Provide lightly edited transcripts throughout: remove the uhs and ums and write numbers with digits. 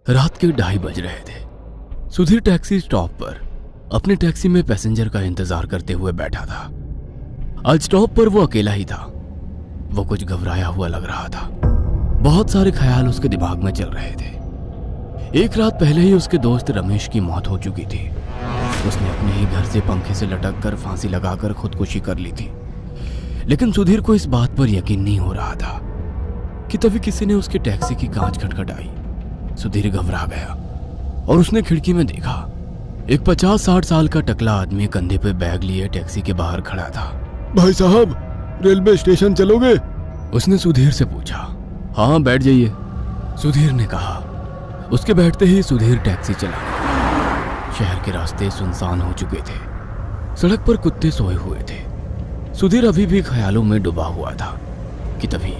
रात के 2:30 बज रहे थे। सुधीर टैक्सी स्टॉप पर अपने टैक्सी में पैसेंजर का इंतजार करते हुए बैठा था। आज स्टॉप पर वो अकेला ही था। वो कुछ घबराया हुआ लग रहा था। बहुत सारे ख्याल उसके दिमाग में चल रहे थे। एक रात पहले ही उसके दोस्त रमेश की मौत हो चुकी थी। उसने अपने ही घर से पंखे से लटक कर फांसी लगाकर खुदकुशी कर ली थी। लेकिन सुधीर को इस बात पर यकीन नहीं हो रहा था कि तभी किसी ने उसके टैक्सी की कांच खटखटाई। सुधीर घबरा गया और उसने खिड़की में देखा एक 50-60 साल का टकला आदमी कंधे पे बैग लिए टैक्सी के बाहर खड़ा था। भाई साहब, रेलवे स्टेशन चलोगे? उसने सुधीर से पूछा। हाँ, बैठ जाइए, सुधीर ने कहा। उसके बैठते ही सुधीर टैक्सी चला गया। शहर के रास्ते सुनसान हो चुके थे। सड़क पर कुत्ते सोए हुए थे। सुधीर अभी भी ख्यालों में डूबा हुआ था कि तभी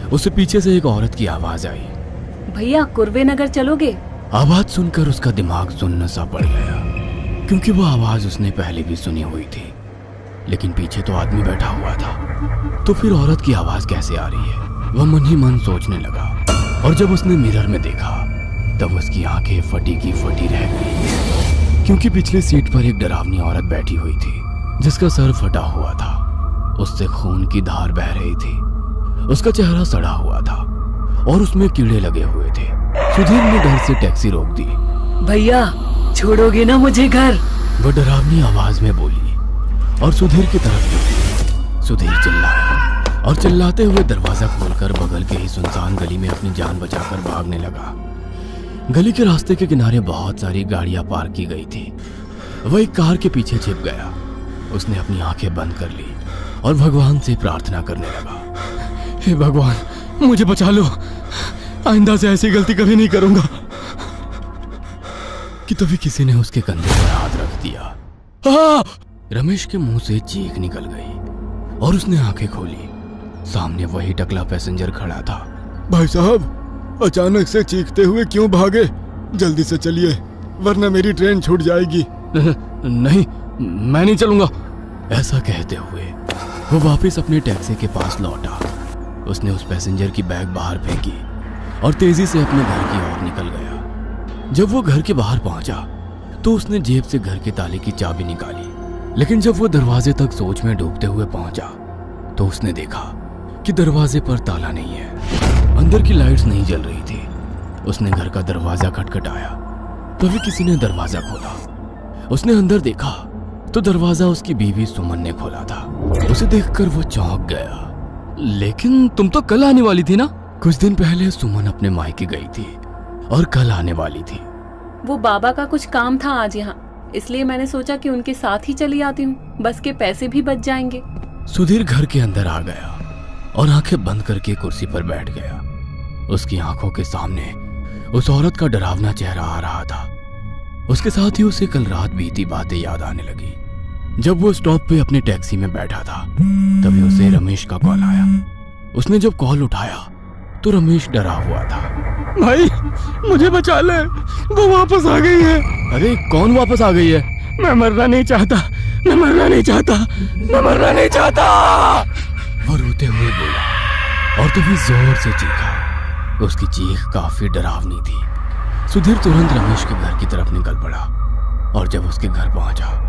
उसे पीछे से एक औरत की आवाज आई। भैया, कुर्वे नगर चलोगे? आवाज सुनकर उसका दिमाग सुन्न सा पड़ गया, क्योंकि वो आवाज उसने पहले भी सुनी हुई थी। लेकिन पीछे तो आदमी बैठा हुआ था, तो फिर औरत की आवाज कैसे आ रही है? वह मन ही मन सोचने लगा। और जब उसने मिरर में देखा तब उसकी आंखें फटी की फटी रह गई, क्योंकि पिछली सीट पर एक डरावनी औरत बैठी हुई थी जिसका सर फटा हुआ था। उससे खून की धार बह रही थी। उसका चेहरा सड़ा हुआ था और उसमें कीड़े लगे हुए थे। सुधीर ने डर से टैक्सी रोक दी। भैया, छोड़ोगे ना मुझे घर? वह डरावनी आवाज में बोली और सुधीर की तरफ देखी। सुधीर चिल्लाया और चिल्लाते हुए दरवाजा खोलकर बगल के ही सुनसान गली में अपनी जान बचाकर भागने लगा। गली के रास्ते के किनारे बहुत सारी गाड़ियां पार्क की गई थी। वह एक कार के पीछे छिप गया। उसने अपनी आंखें बंद कर ली और भगवान से प्रार्थना करने लगा। हे भगवान, मुझे बचा लो, आइंदा से ऐसी गलती कभी नहीं करूंगा। कि तभी किसी ने उसके कंधे पर हाथ रख दिया। रमेश के मुंह से चीख निकल गई और उसने आंखें खोली। सामने वही टकला पैसेंजर खड़ा था। भाई साहब, अचानक से चीखते हुए क्यों भागे? जल्दी से चलिए, वरना मेरी ट्रेन छूट जाएगी। नहीं, मैं नहीं चलूंगा। ऐसा कहते हुए वो वापस अपने टैक्सी के पास लौटा। उसने उस पैसेंजर की बैग बाहर फेंकी और तेजी से अपने घर की ओर निकल गया। जब वो घर के बाहर पहुंचा तो उसने जेब से घर के ताले की चाबी निकाली। लेकिन जब वो दरवाजे तक सोच में डूबते हुए पहुंचा तो उसने देखा कि दरवाजे पर ताला नहीं है। अंदर की लाइट्स नहीं जल रही थी। उसने घर का दरवाजा खटखटाया। तभी किसी ने दरवाजा खोला। उसने अंदर देखा तो दरवाजा उसकी बीवी सुमन ने खोला था। उसे देखकर वो चौंक गया। लेकिन तुम तो कल आने वाली थी ना? कुछ दिन पहले सुमन अपने मायके गई थी और कल आने वाली थी। वो बाबा का कुछ काम था आज यहाँ, इसलिए मैंने सोचा कि उनके साथ ही चली आती हूँ। बस के पैसे भी बच जाएंगे। सुधीर घर के अंदर आ गया और आंखें बंद करके कुर्सी पर बैठ गया। उसकी आंखों के सामने उस औरत का डरावना चेहरा आ रहा था। उसके साथ ही उसे कल रात बीती बातें याद आने लगी। जब वो स्टॉप पे अपने टैक्सी में बैठा था तभी उसे रमेश का कॉल आया। उसने जब कॉल उठाया तो रमेश डरा हुआ था। भाई, मुझे बचा ले, वो वापस आ गई है। अरे कौन वापस आ गई है? मैं मरना नहीं चाहता, मैं मरना नहीं चाहता, मैं मरना नहीं चाहता। वो रोते हुए बोला और तभी जोर से चीखा। उसकी चीख काफी डरावनी थी। सुधीर तुरंत रमेश के घर की तरफ निकल पड़ा और जब उसके घर पहुंचा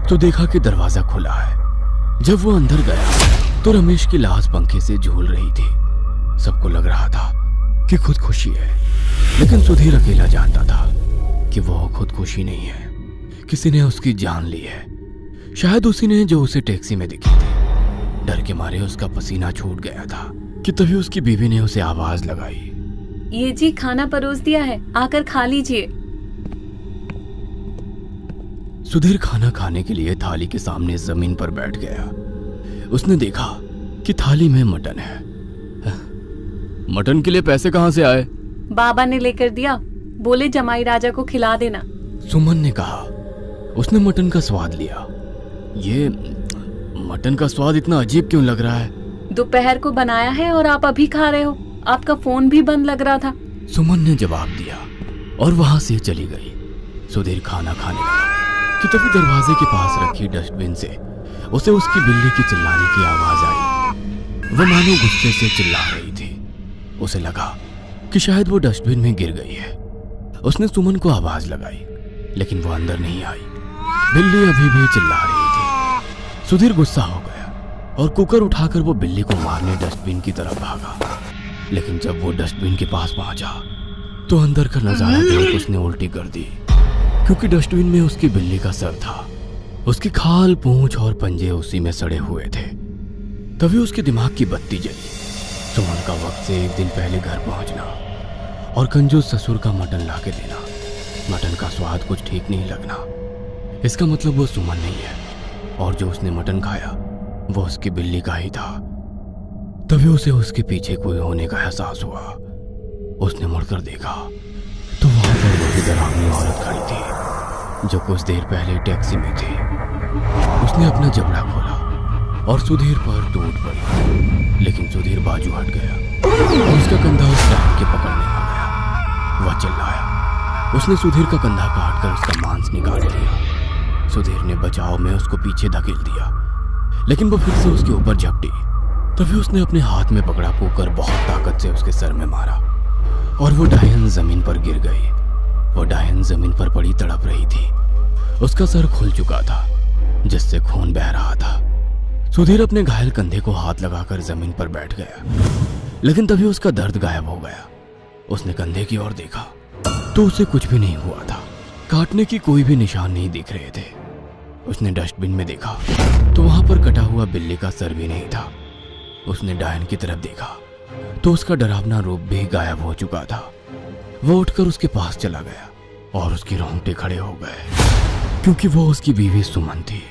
तो देखा कि दरवाजा खुला है। जब वो अंदर गया तो रमेश की लाश पंखे से झूल रही थी। सबको लग रहा था कि खुदकुशी है, लेकिन सुधीर अकेला जानता था कि वो खुदकुशी नहीं है। किसी ने उसकी जान ली है। शायद उसी ने जो उसे टैक्सी में दिखी थी। डर के मारे उसका पसीना छूट गया था कि तभी उसकी बीवी ने उसे आवाज लगाई। ये जी, खाना परोस दिया है, आकर खा लीजिए। सुधीर खाना खाने के लिए थाली के सामने जमीन पर बैठ गया। उसने देखा कि थाली में मटन है। मटन के लिए पैसे कहां से आए? बाबा ने लेकर दिया, बोले जमाई राजा को खिला देना। सुमन ने कहा। उसने मटन का स्वाद लिया। ये मटन का स्वाद इतना अजीब क्यों लग रहा है? दोपहर को बनाया है और आप अभी खा रहे हो। आपका फोन भी बंद लग रहा था। सुमन ने जवाब दिया और वहां से चली गई। सुधीर खाना खाने लगा कि तभी दरवाजे के पास रखी डस्टबिन से उसे उसकी बिल्ली की चिल्लाने की आवाज आई। वह मानो गुस्से से चिल्ला रही थी। उसे लगा कि शायद वो डस्टबिन में गिर गई है उसने सुमन को आवाज लगाई, लेकिन वो अंदर नहीं आई। बिल्ली अभी भी चिल्ला रही थी। सुधीर गुस्सा हो गया और कुकर उठाकर वो बिल्ली को मारने डस्टबिन की तरफ भागा। लेकिन जब वो डस्टबिन के पास पहुंचा तो अंदर का नजारा देख उसने उल्टी कर दी, क्योंकि डस्टबिन में उसकी बिल्ली का सर था। उसकी खाल, पूंछ और पंजे उसी में सड़े हुए थे। तभी उसके दिमाग की बत्ती जली। सुमन का वक्त से एक दिन पहले घर पहुंचना और कंजूस ससुर का मटन ला के देना। मटन का स्वाद कुछ ठीक नहीं लगना, इसका मतलब वो सुमन नहीं है, और जो उसने मटन खाया वो उसकी बिल्ली का ही था। तभी उसे उसके पीछे कोई होने का एहसास हुआ। उसने मुड़कर देखा तो वहां पर वो डरावनी औरत खड़ी थी जो कुछ देर पहले टैक्सी में थी। उसने अपना जबड़ा खोला और सुधीर पर टूट पड़ी, लेकिन सुधीर बाजू हट गया और उसका कंधा उस टाइम के पकड़ने आ गया। वह चिल्लाया। उसने सुधीर का कंधा काटकर उसका मांस निकाल लिया। सुधीर ने बचाव में उसको पीछे धकेल दिया, लेकिन वो फिर से उसके ऊपर झपटी। तभी उसने अपने हाथ में पकड़ा कुकर बहुत ताकत से उसके सर में मारा और वो डायन जमीन पर गिर गई। वो डायन जमीन पर पड़ी तड़प रही थी। उसका सर खुल चुका था जिससे खून बह रहा था। सुधीर अपने घायल कंधे को हाथ लगाकर जमीन पर बैठ गया, लेकिन तभी उसका दर्द गायब हो गया। उसने कंधे की ओर देखा तो उसे कुछ भी नहीं हुआ था। काटने की कोई भी निशान नहीं दिख रहे थे। उसने डस्टबिन में देखा तो वहां पर कटा हुआ बिल्ली का सर भी नहीं था। उसने डायन की तरफ देखा तो उसका डरावना रूप भी गायब हो चुका था। वो उठकर उसके पास चला गया और उसके रोंगटे खड़े हो गए, क्योंकि वो उसकी बीवी सुमन थी।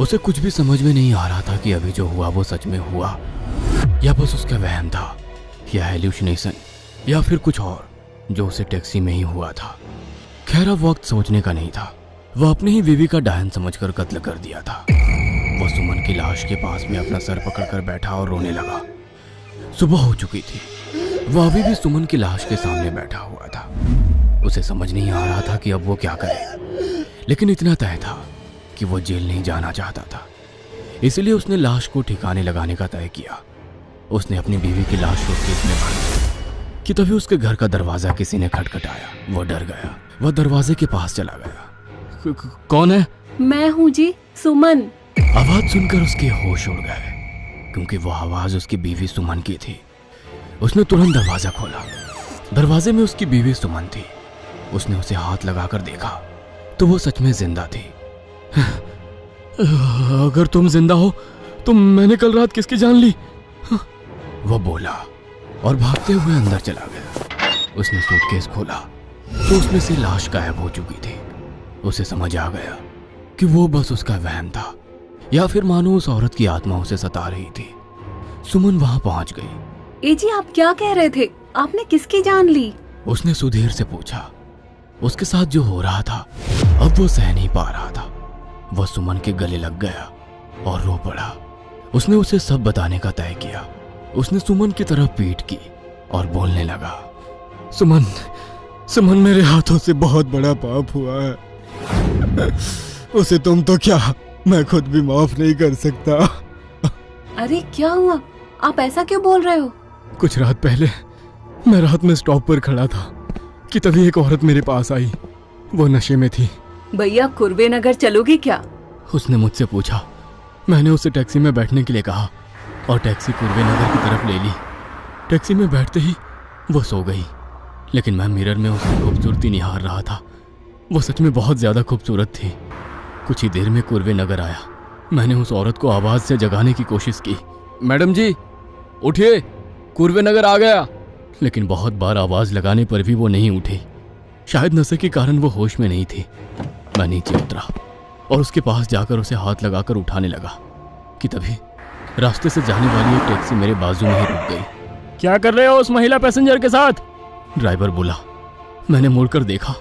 उसे कुछ भी समझ में नहीं आ रहा था कि अभी जो हुआ वो सच में हुआ या बस उसका वहम था, या हेल्यूसिनेशन, या फिर कुछ और जो उसे टैक्सी में ही हुआ था। खैर अब वक्त सोचने का नहीं था। वह अपनी ही बीवी का डायन समझकर कत्ल कर दिया था। वो सुमन की लाश के पास में अपना सर पकड़कर बैठा और रोने लगा। सुबह हो चुकी थी। वह अभी भी सुमन की लाश के सामने बैठा हुआ था। उसे समझ नहीं आ रहा था कि अब वो क्या करे, लेकिन इतना तय था कि वो जेल नहीं जाना चाहता था। इसलिए उसने लाश को ठिकाने लगाने का तय किया। उसने अपनी बीवी की लाश सूटकेस में भर दी कि तभी उसके घर का दरवाजा किसी ने खटखटाया। वो डर गया। वह दरवाजे के पास चला गया। कौन है? मैं हूँ जी, सुमन। आवाज सुनकर उसके होश उड़ गए, क्योंकि वो आवाज उसकी बीवी सुमन की थी। उसने तुरंत दरवाजा खोला। दरवाजे में उसकी बीवी सुमन थी। उसने उसे हाथ लगाकर देखा तो वो सच में जिंदा थी। अगर तुम जिंदा हो तो मैंने कल रात किसकी जान ली? वो बोला और भागते हुए अंदर चला गया। उसने सूटकेस खोला तो उसमें से लाश गायब हो चुकी थी। उसे समझ आ गया कि वो बस उसका वहम था, या फिर मानो उस औरत की आत्मा उसे सता रही थी। सुमन वहां पहुंच गई। ए जी, आप क्या कह रहे थे? आपने किसकी जान ली? उसने सुधीर से पूछा। उसके साथ जो हो रहा था अब वो सह नहीं पा रहा था। वह सुमन के गले लग गया और रो पड़ा। उसने उसे सब बताने का तय किया। उसने सुमन की तरफ पीठ की और बोलने लगा, सुमन, सुमन, मेरे हाथों से बहुत बड़ा पाप हुआ है। उसे तुम तो क्या, मैं खुद भी माफ नहीं कर सकता। अरे क्या हुआ? आप ऐसा क्यों बोल रहे हो? कुछ रात पहले मैं रात में स्टॉप पर खड़ा था कि तभी एक औरत मेरे पास आई। वो नशे में थी। भैया, कुर्वे नगर चलोगे क्या? उसने मुझसे पूछा। मैंने उसे टैक्सी में बैठने के लिए कहा और टैक्सी कुर्वे नगर की तरफ ले ली। टैक्सी में बैठते ही वो सो गई, लेकिन मैं मिरर में उसकी खूबसूरती निहार रहा था। वो सच में बहुत ज्यादा खूबसूरत थी। कुछ ही देर में कुर्वे नगर आया। मैंने उस औरत को आवाज से जगाने की कोशिश की, मैडम जी उठिए, कुर्वे नगर आ गया। लेकिन बहुत बार आवाज लगाने पर भी वो नहीं उठी। शायद नशे के कारण वो होश में नहीं थी। मैं नीचे उतरा और उसके पास जाकर उसे हाथ लगाकर उठाने लगा कि तभी रास्ते से जाने वाली एक टैक्सी मेरे बाजू में ही रुक गई। क्या कर रहे हो उस महिला पैसेंजर के साथ? ड्राइवर बोला। मैंने मुड़कर देखा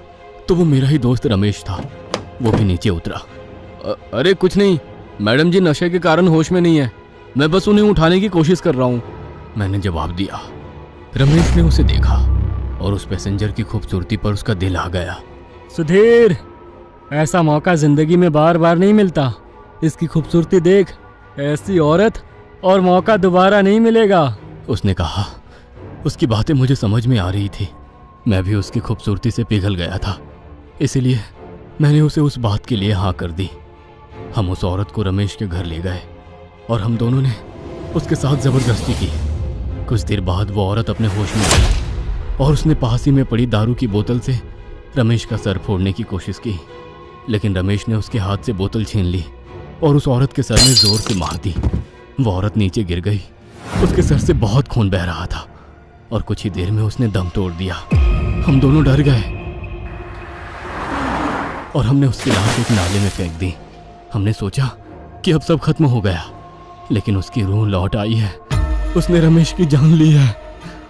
तो वो मेरा ही दोस्त रमेश था। वो भी नीचे उतरा। अरे कुछ नहीं, मैडम जी नशे के कारण होश में नहीं है, मैं बस उन्हें उठाने की कोशिश कर रहा हूँ, मैंने जवाब दिया। रमेश ने उसे देखा और उस पैसेंजर की खूबसूरती पर उसका दिल आ गया। सुधीर, ऐसा मौका जिंदगी में बार बार नहीं मिलता। इसकी खूबसूरती देख, ऐसी औरत और मौका दोबारा नहीं मिलेगा, उसने कहा। उसकी बातें मुझे समझ में आ रही थी, मैं भी उसकी खूबसूरती से पिघल गया था, इसीलिए मैंने उसे उस बात के लिए हाँ कर दी। हम उस औरत को रमेश के घर ले गए और हम दोनों ने उसके साथ ज़बरदस्ती की। कुछ देर बाद वो औरत अपने होश में आई और उसने पास ही में पड़ी दारू की बोतल से रमेश का सर फोड़ने की कोशिश की, लेकिन रमेश ने उसके हाथ से बोतल छीन ली और उस औरत के सर में जोर से मार दी। वो औरत नीचे गिर गई। उसके सर से बहुत खून बह रहा था और कुछ ही देर में उसने दम तोड़ दिया। हम दोनों डर गए और हमने उसकी लाश एक नाले में फेंक दी। हमने सोचा कि अब सब खत्म हो गया, लेकिन उसकी रूह लौट आई है। उसने रमेश की जान ली है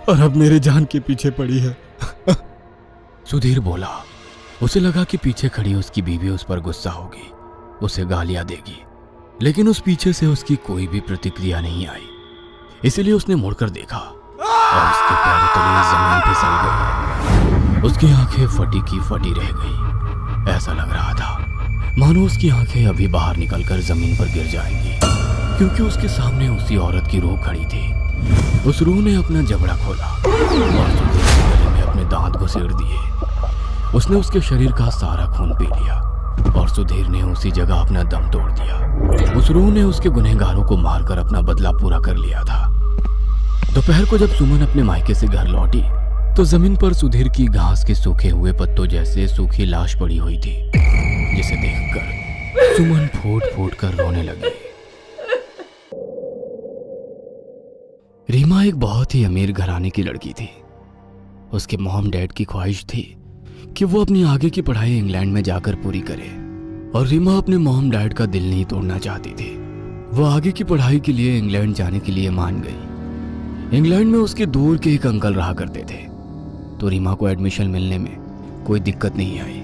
और अब मेरे जान के पीछे पड़ी है। सुधीर बोला। उसे लगा कि पीछे खड़ी उसकी बीवी उस पर गुस्सा होगी, उसे गालियां देगी, लेकिन उस पीछे से उसकी कोई भी प्रतिक्रिया नहीं आई। इसीलिए उसने मुड़कर देखा और उसके पैरों तले जमीन फिसल गई। उसकी आंखें फटी की फटी रह गई। ऐसा लग रहा था मानो उसकी आंखें अभी बाहर निकलकर जमीन पर गिर जाएंगी, क्योंकि उसके सामने उसी औरत की रूह खड़ी थी। उस रूह ने अपना जबड़ा खोला और सुधीर के गले में अपने दांत घुसेड़ दिए। उसने उसके शरीर का सारा खून पी लिया और सुधीर ने उसी जगह अपना दम तोड़ दिया। उस रूह ने उसके गुनहगारों को मारकर अपना बदला पूरा कर लिया था। दोपहर को जब सुमन अपने मायके से घर लौटी तो जमीन पर सुधीर की घास के सूखे हुए पत्तों जैसे सूखी लाश पड़ी हुई थी, जिसे देखकर सुमन फूट फूट कर रोने लगी। रीमा एक बहुत ही अमीर घराने की लड़की थी। उसके मॉम डैड की ख्वाहिश थी कि वो अपनी आगे की पढ़ाई इंग्लैंड में जाकर पूरी करे, और रीमा अपने मॉम डैड का दिल नहीं तोड़ना चाहती थी। वो आगे की पढ़ाई के लिए इंग्लैंड जाने के लिए मान गई। इंग्लैंड में उसके दूर के एक अंकल रहा करते थे, तो रीमा को एडमिशन मिलने में कोई दिक्कत नहीं आई।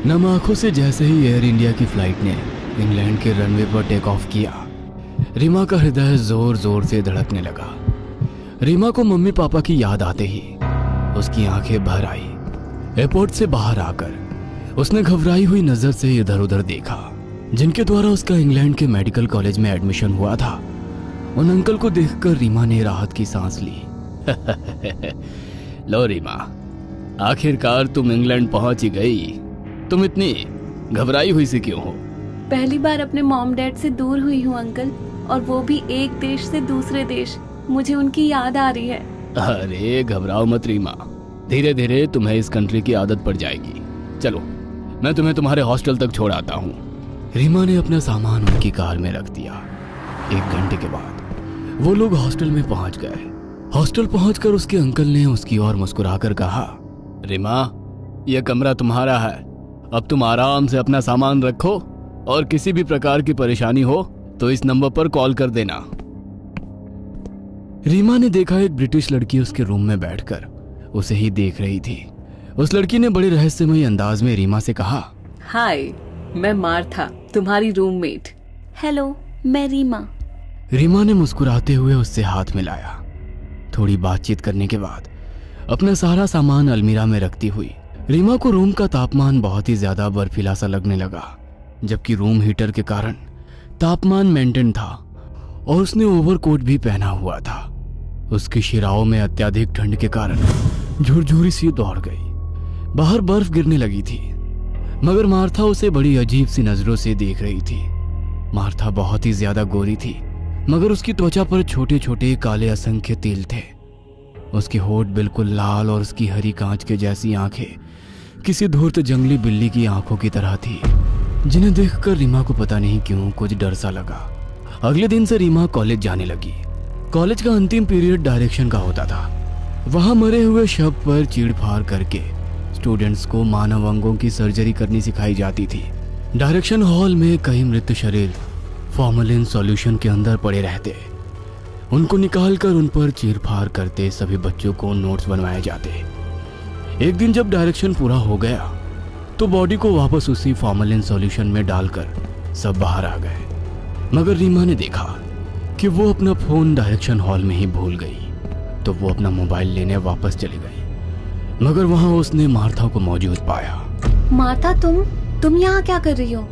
नम आंखों से जैसे ही एयर इंडिया की फ्लाइट ने इंग्लैंड के रनवे पर टेक ऑफ किया, रीमा का हृदय जोर जोर से धड़कने लगा। रीमा को मम्मी पापा की याद आते ही उसकी आंखें भर आई। एयरपोर्ट से बाहर आकर उसने घबराई हुई नजर से इधर उधर देखा, जिनके द्वारा उसका इंग्लैंड के मेडिकल कॉलेज में एडमिशन हुआ था। उन अंकल को देखकर रीमा ने राहत की सांस ली। लो रीमा, आखिरकार तुम इंग्लैंड पहुंच ही गई। तुम इतनी घबराई हुई से क्यों हो? पहली बार अपने मॉम डैड से दूर हुई हूँ अंकल, और वो भी एक देश से दूसरे देश। मुझे उनकी याद आ रही है। अरे घबराओ मत रीमा, धीरे धीरे तुम्हें इस कंट्री की आदत पड़ जाएगी। चलो मैं तुम्हें तुम्हारे हॉस्टल तक छोड़ आता हूँ। रीमा ने अपना सामान उनकी कार में रख दिया। 1 घंटे के बाद वो लोग हॉस्टल में पहुंच गए। हॉस्टल पहुंचकर उसके अंकल ने उसकी ओर मुस्कुराकर कहा, रीमा यह कमरा तुम्हारा है। अब तुम आराम से अपना सामान रखो और किसी भी प्रकार की परेशानी हो तो इस नंबर पर कॉल कर देना। रीमा ने देखा एक ब्रिटिश लड़की उसके रूम में बैठकर उसे ही देख रही थी। उस लड़की ने बड़े रहस्यमयी अंदाज में रीमा से कहा, हाय, मैं मार्था, तुम्हारी रूममेट। हेलो, मैं रीमा। रीमा ने मुस्कुराते हुए उससे हाथ मिलाया। थोड़ी बातचीत करने के बाद अपना सारा सामान अलमीरा में रखती हुई रीमा को रूम का तापमान बहुत ही ज्यादा बर्फीला सा लगने लगा, जबकि रूम हीटर के कारण तापमान मेंटेन था और उसने ओवरकोट भी पहना हुआ था। उसकी शिराओं में अत्यधिक ठंड के कारण झुरझुरी सी दौड़ गई। बाहर बर्फ गिरने लगी थी, मगर मार्था उसे बड़ी अजीब सी नजरों से देख रही थी। मार्था बहुत ही ज्यादा गोरी थी, मगर उसकी त्वचा पर छोटे छोटे काले असंख्य तिल थे। उसके होठ बिल्कुल लाल और उसकी हरी कांच के जैसी आंखें किसी धूर्त जंगली बिल्ली की आंखों की तरह थी, जिन्हें देखकर रीमा को पता नहीं क्यों कुछ डर सा लगा। अगले दिन से रीमा कॉलेज जाने लगी। कॉलेज का अंतिम पीरियड डायरेक्शन का होता था। वहां मरे हुए शव पर चीड़फाड़ करके स्टूडेंट्स को मानव अंगों की सर्जरी करनी सिखाई जाती थी। डायरेक्शन हॉल में कई मृत शरीर फॉर्मलिन सॉल्यूशन के अंदर पड़े रहते। उनको निकालकर उन पर चीरफाड़ करते सभी बच्चों को नोट्स बनवाए जाते। एक दिन जब डायरेक्शन पूरा हो गया तो बॉडी को वापस उसी फॉर्मलिन सॉल्यूशन में डालकर सब बाहर आ गए, मगर रीमा ने देखा कि वो अपना फोन डायरेक्शन हॉल में ही भूल गई। तो वो अपना मोबाइल लेने वापस चली गई, मगर वहां उसने मार्था को मौजूद पाया। मार्था, तुम यहाँ क्या कर रही हो?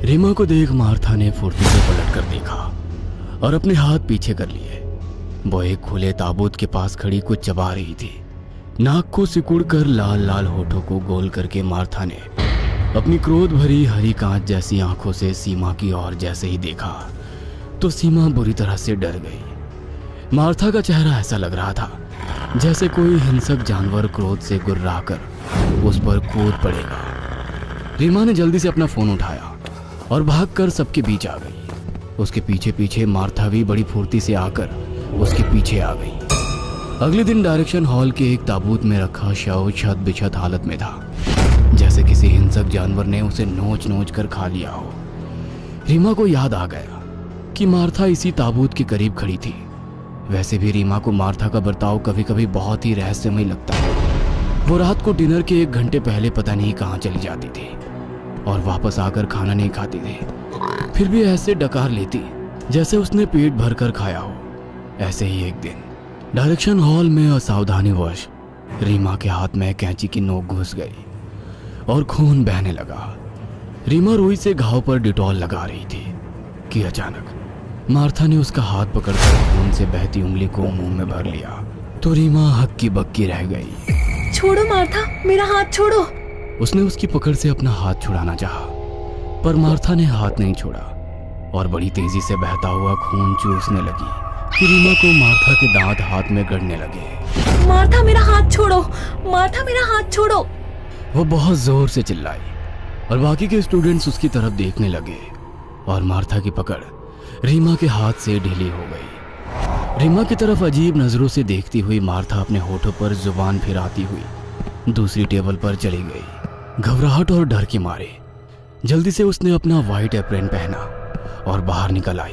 रीमा को देख मार्था ने फुर्ती से पलट कर देखा और अपने हाथ पीछे कर लिए। वो एक खुले ताबूत के पास खड़ी कुछ चबा रही थी, नाक को सिकुड़कर लाल लाल होठों को गोल करके मार्था ने अपनी क्रोध भरी हरी कांच जैसी आंखों से सीमा की ओर जैसे ही देखा तो सीमा बुरी तरह से डर गई। मार्था का चेहरा ऐसा लग रहा था जैसे कोई हिंसक जानवर क्रोध से गुर्राकर उस पर कूद पड़ेगा। रीमा ने जल्दी से अपना फोन उठाया और भागकर सबके बीच आ गई। उसके पीछे पीछे मार्था भी बड़ी फुर्ती से आकर उसके पीछे आ गई। अगले दिन डायरेक्शन हॉल के एक ताबूत में रखा शव छत बिछत हालत में था, जैसे किसी हिंसक जानवर ने उसे नोच नोच कर खा लिया हो। रीमा को याद आ गया कि मार्था इसी ताबूत के करीब खड़ी थी। वैसे भी रीमा को मार्था का बर्ताव कभी कभी बहुत ही रहस्यमय लगता है। वो रात को डिनर के 1 घंटे पहले पता नहीं कहाँ चली जाती थी और वापस आकर खाना नहीं खाती थी, फिर भी ऐसे डकार लेती जैसे उसने पेट भरकर खाया हो। ऐसे ही एक दिन डायरेक्शन हॉल में असावधानीवश रीमा के हाथ में कैंची की नोक घुस गई और खून बहने लगा। रीमा रुई से घाव पर डिटॉल लगा रही थी कि अचानक मार्था ने उसका हाथ पकड़कर खून से बहती उंगली को मुंह में भर लिया तो रीमा हक्की बक्की रह गई। छोड़ो मार्था, मेरा हाथ छोड़ो। उसने उसकी पकड़ से अपना हाथ छुड़ाना चाहा, पर मार्था ने हाथ नहीं छोड़ा और बड़ी तेजी से बहता हुआ खून चूसने लगी कि रीमा को मार्था के दांत हाथ में गड़ने लगे। मार्था, मेरा हाथ छोड़ो। मार्था, मेरा हाथ छोड़ो। वो बहुत जोर से चिल्लाई और बाकी के स्टूडेंट्स उसकी तरफ देखने लगे और मार्था की पकड़ रीमा के हाथ से ढीली हो गई। रीमा की तरफ अजीब नजरों से देखती हुई मार्था अपने होठों पर जुबान फिराती हुई दूसरी टेबल पर चली गई। घबराहट और डर के मारे जल्दी से उसने अपना व्हाइट एप्रन पहना और बाहर निकल आई।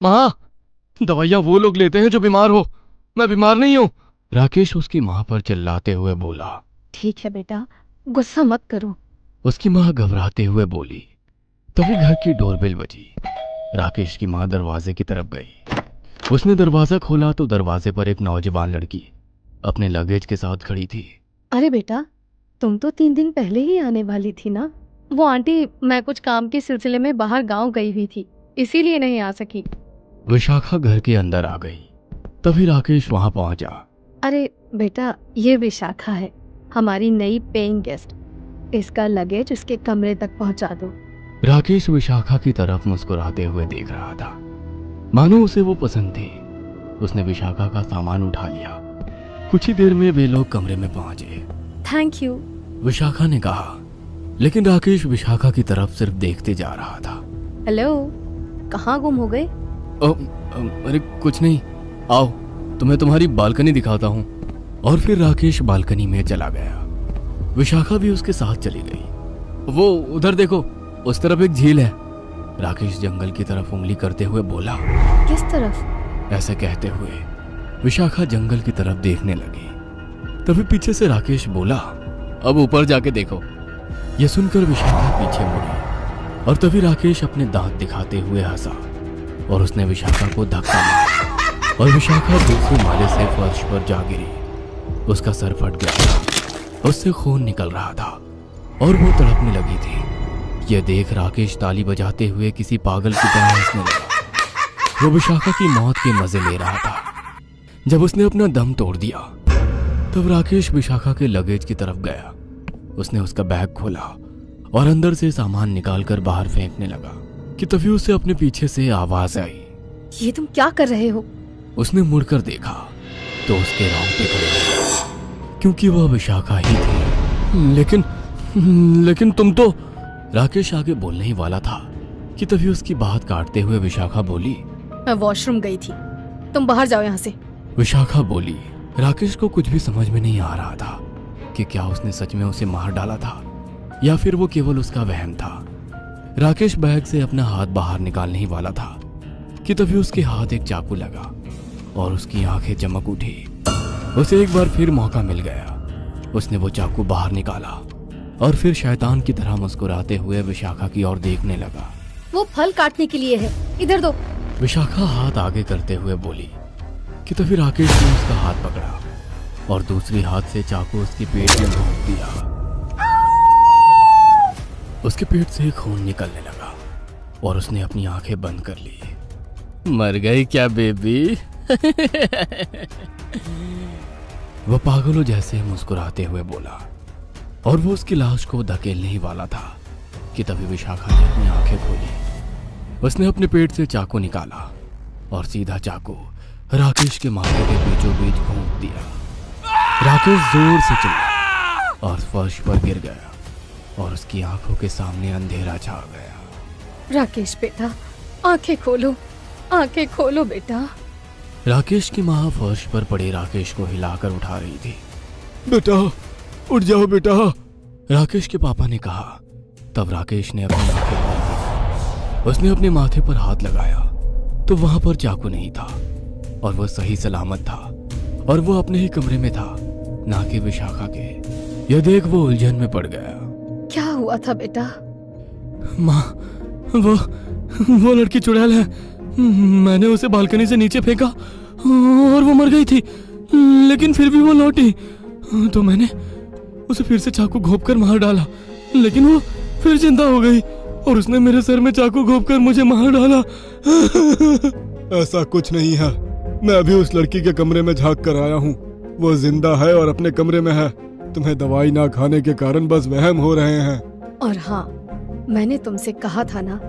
माँ, दवाइयाँ वो लोग लेते हैं जो बीमार हो, मैं बीमार नहीं हूँ। राकेश उसकी माँ पर चिल्लाते हुए बोला। ठीक है बेटा, गुस्सा मत करो। उसकी माँ घबराते हुए बोली। तभी घर की डोरबेल बजी। राकेश की माँ दरवाजे की तरफ गई। उसने दरवाजा खोला तो दरवाजे पर एक नौजवान लड़की अपने लगेज के साथ खड़ी थी। अरे बेटा, तुम तो 3 दिन पहले ही आने वाली थी ना। वो आंटी, मैं कुछ काम के सिलसिले में बाहर गांव गई हुई थी, इसीलिए नहीं आ सकी। विशाखा घर के अंदर आ गई। तभी राकेश वहां पहुंचा। अरे बेटा, ये विशाखा है, हमारी नई पेइंग गेस्ट। इसका लगेज उसके कमरे तक पहुंचा दो। राकेश विशाखा की तरफ मुस्कुराते हुए देख रहा था, मानो उसे वो पसंद थी। उसने विशाखा का सामान उठा लिया। कुछ ही देर में वे लोग कमरे में पहुंचे। Thank you. विशाखा ने कहा, लेकिन राकेश विशाखा की तरफ सिर्फ देखते जा रहा था। हेलो, कहाँ गुम हो गए? अरे कुछ नहीं, आओ तुम्हें तुम्हारी बालकनी दिखाता हूँ। और फिर राकेश बालकनी में चला गया। विशाखा भी उसके साथ चली गई। वो उधर देखो, उस तरफ एक झील है। राकेश जंगल की तरफ उंगली करते हुए बोला। किस तरफ? ऐसे कहते हुए विशाखा जंगल की तरफ देखने लगी। तभी पीछे से राकेश बोला, अब ऊपर जाके देखो। यह सुनकर विशाखा पीछे मुड़ी और तभी राकेश अपने दांत दिखाते हुए हंसा और उसने विशाखा को धक्का मारा और विशाखा दूसरे माले से फर्श पर जा गिरी। उसका सर फट गया था, उससे खून निकल रहा था और वो तड़पने लगी थी। यह देख राकेश ताली बजाते हुए किसी पागल की तरह हंसने लगा। वो विशाखा की मौत के मजे ले रहा था। जब उसने अपना दम तोड़ दिया तब राकेश विशाखा के लगेज की तरफ गया। उसने उसका बैग खोला और अंदर से सामान निकालकर बाहर फेंकने लगा कि तभी उसे अपने पीछे से आवाज आई। ये तुम क्या कर रहे हो? उसने मुड़कर देखा तो उसके रोंगटे खड़े हो गए, क्योंकि वह विशाखा ही थी। लेकिन तुम तो... राकेश आगे बोलने ही वाला था कि तभी उसकी बात काटते हुए विशाखा बोली, मैं वॉशरूम गई थी, तुम बाहर जाओ यहाँ से। विशाखा बोली। राकेश को कुछ भी समझ में नहीं आ रहा था कि क्या उसने सच में उसे मार डाला था या फिर वो केवल उसका वहम था। राकेश बैग से अपना हाथ बाहर निकालने ही वाला था कि तभी उसके हाथ एक चाकू लगा और उसकी आंखें चमक उठी। उसे एक बार फिर मौका मिल गया। उसने वो चाकू बाहर निकाला और फिर शैतान की तरह मुस्कुराते हुए विशाखा की ओर देखने लगा। वो फल काटने के लिए है, इधर दो। विशाखा हाथ आगे करते हुए बोली कि तभी राकेश ने उसका हाथ पकड़ा और दूसरी हाथ से चाकू उसके पेट में घोंप दिया। उसके पेट से खून निकलने लगा और उसने अपनी आंखें बंद कर ली। मर गई क्या बेबी? वह पागलों जैसे मुस्कुराते हुए बोला और वो उसकी लाश को धकेलने ही वाला था कि तभी विशाखा ने अपनी आंखें खोली। उसने अपने पेट से चाकू निकाला और सीधा चाकू राकेश के माथे के बीचों बीच घोंप दिया। राकेश जोर से चिल्ला और फर्श पर गिर गया और उसकी आंखों के सामने अंधेरा छा गया। राकेश बेटा, आंखें खोलो, आंखें खोलो बेटा। राकेश की माँ फर्श पर पड़े राकेश को हिलाकर उठा रही थी। बेटा उठ जाओ बेटा, राकेश के पापा ने कहा। तब राकेश ने अपनी आंखें खोली। उसने अपने माथे पर हाथ लगाया तो वहां पर चाकू नहीं था और वह सही सलामत था और वो अपने ही कमरे में था, ना कि विशाखा के। यह देख वो उलझन में पड़ गया। क्या हुआ था बेटा? माँ, वो लड़की चुड़ैल है। मैंने उसे बालकनी से नीचे फेंका और वो मर गई थी, लेकिन फिर भी वो लौटी तो मैंने उसे फिर से चाकू घोंपकर मार डाला, लेकिन वो फिर जिंदा हो गई और उसने मेरे सर में चाकू घोंपकर मुझे मार डाला। ऐसा कुछ नहीं है। मैं अभी उस लड़की के कमरे में झांक कर आया हूँ। वो जिंदा है और अपने कमरे में है। तुम्हें दवाई ना खाने के कारण बस वहम हो रहे हैं। और हाँ, मैंने तुमसे कहा था ना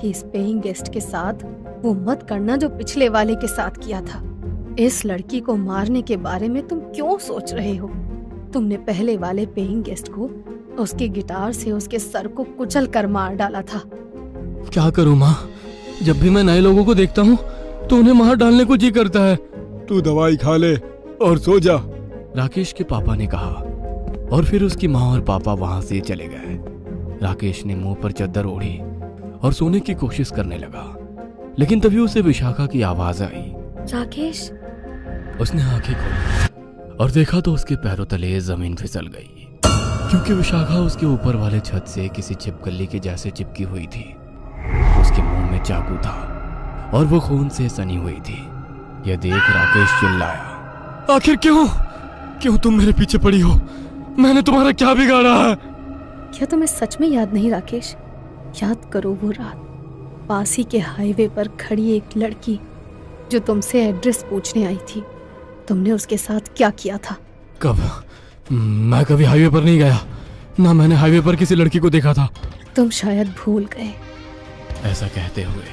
कि इस पेइंग गेस्ट के साथ वो मत करना जो पिछले वाले के साथ किया था। इस लड़की को मारने के बारे में तुम क्यों सोच रहे हो? तुमने पहले वाले पेइंग गेस्ट को उसके गिटार से उसके सर को कुचल कर मार डाला था। क्या करूं माँ, जब भी मैं नए लोगों को देखता हूँ तो उन्हें मार डालने को जी करता है। तू दवाई खा ले और सो जा, राकेश के पापा ने कहा और फिर उसकी माँ और पापा वहां से चले गए। राकेश ने मुंह पर चद्दर ओढ़ी और सोने की कोशिश करने लगा, लेकिन तभी उसे विशाखा की आवाज आई। राकेश, उसने आंखें खोली और देखा तो उसके पैरों तले जमीन फिसल गई, क्योंकि विशाखा उसके ऊपर वाले छत से किसी छिपकली के जैसे चिपकी हुई थी। उसके मुंह में चाकू था और वो खून से सनी हुई थी। यह देख राकेश चिल्लाया, आखिर क्यों तुम मेरे पीछे पड़ी हो? मैंने तुम्हारा क्या बिगाड़ा है? क्या तुम्हें सच में याद नहीं राकेश? याद करो वो रात, पास ही के हाईवे पर खड़ी एक लड़की जो तुमसे एड्रेस पूछने आई थी, तुमने उसके साथ क्या किया था? कब? मैं कभी हाईवे पर नहीं गया, ना मैंने हाईवे पर किसी लड़की को देखा था। तुम शायद भूल गए। ऐसा कहते हुए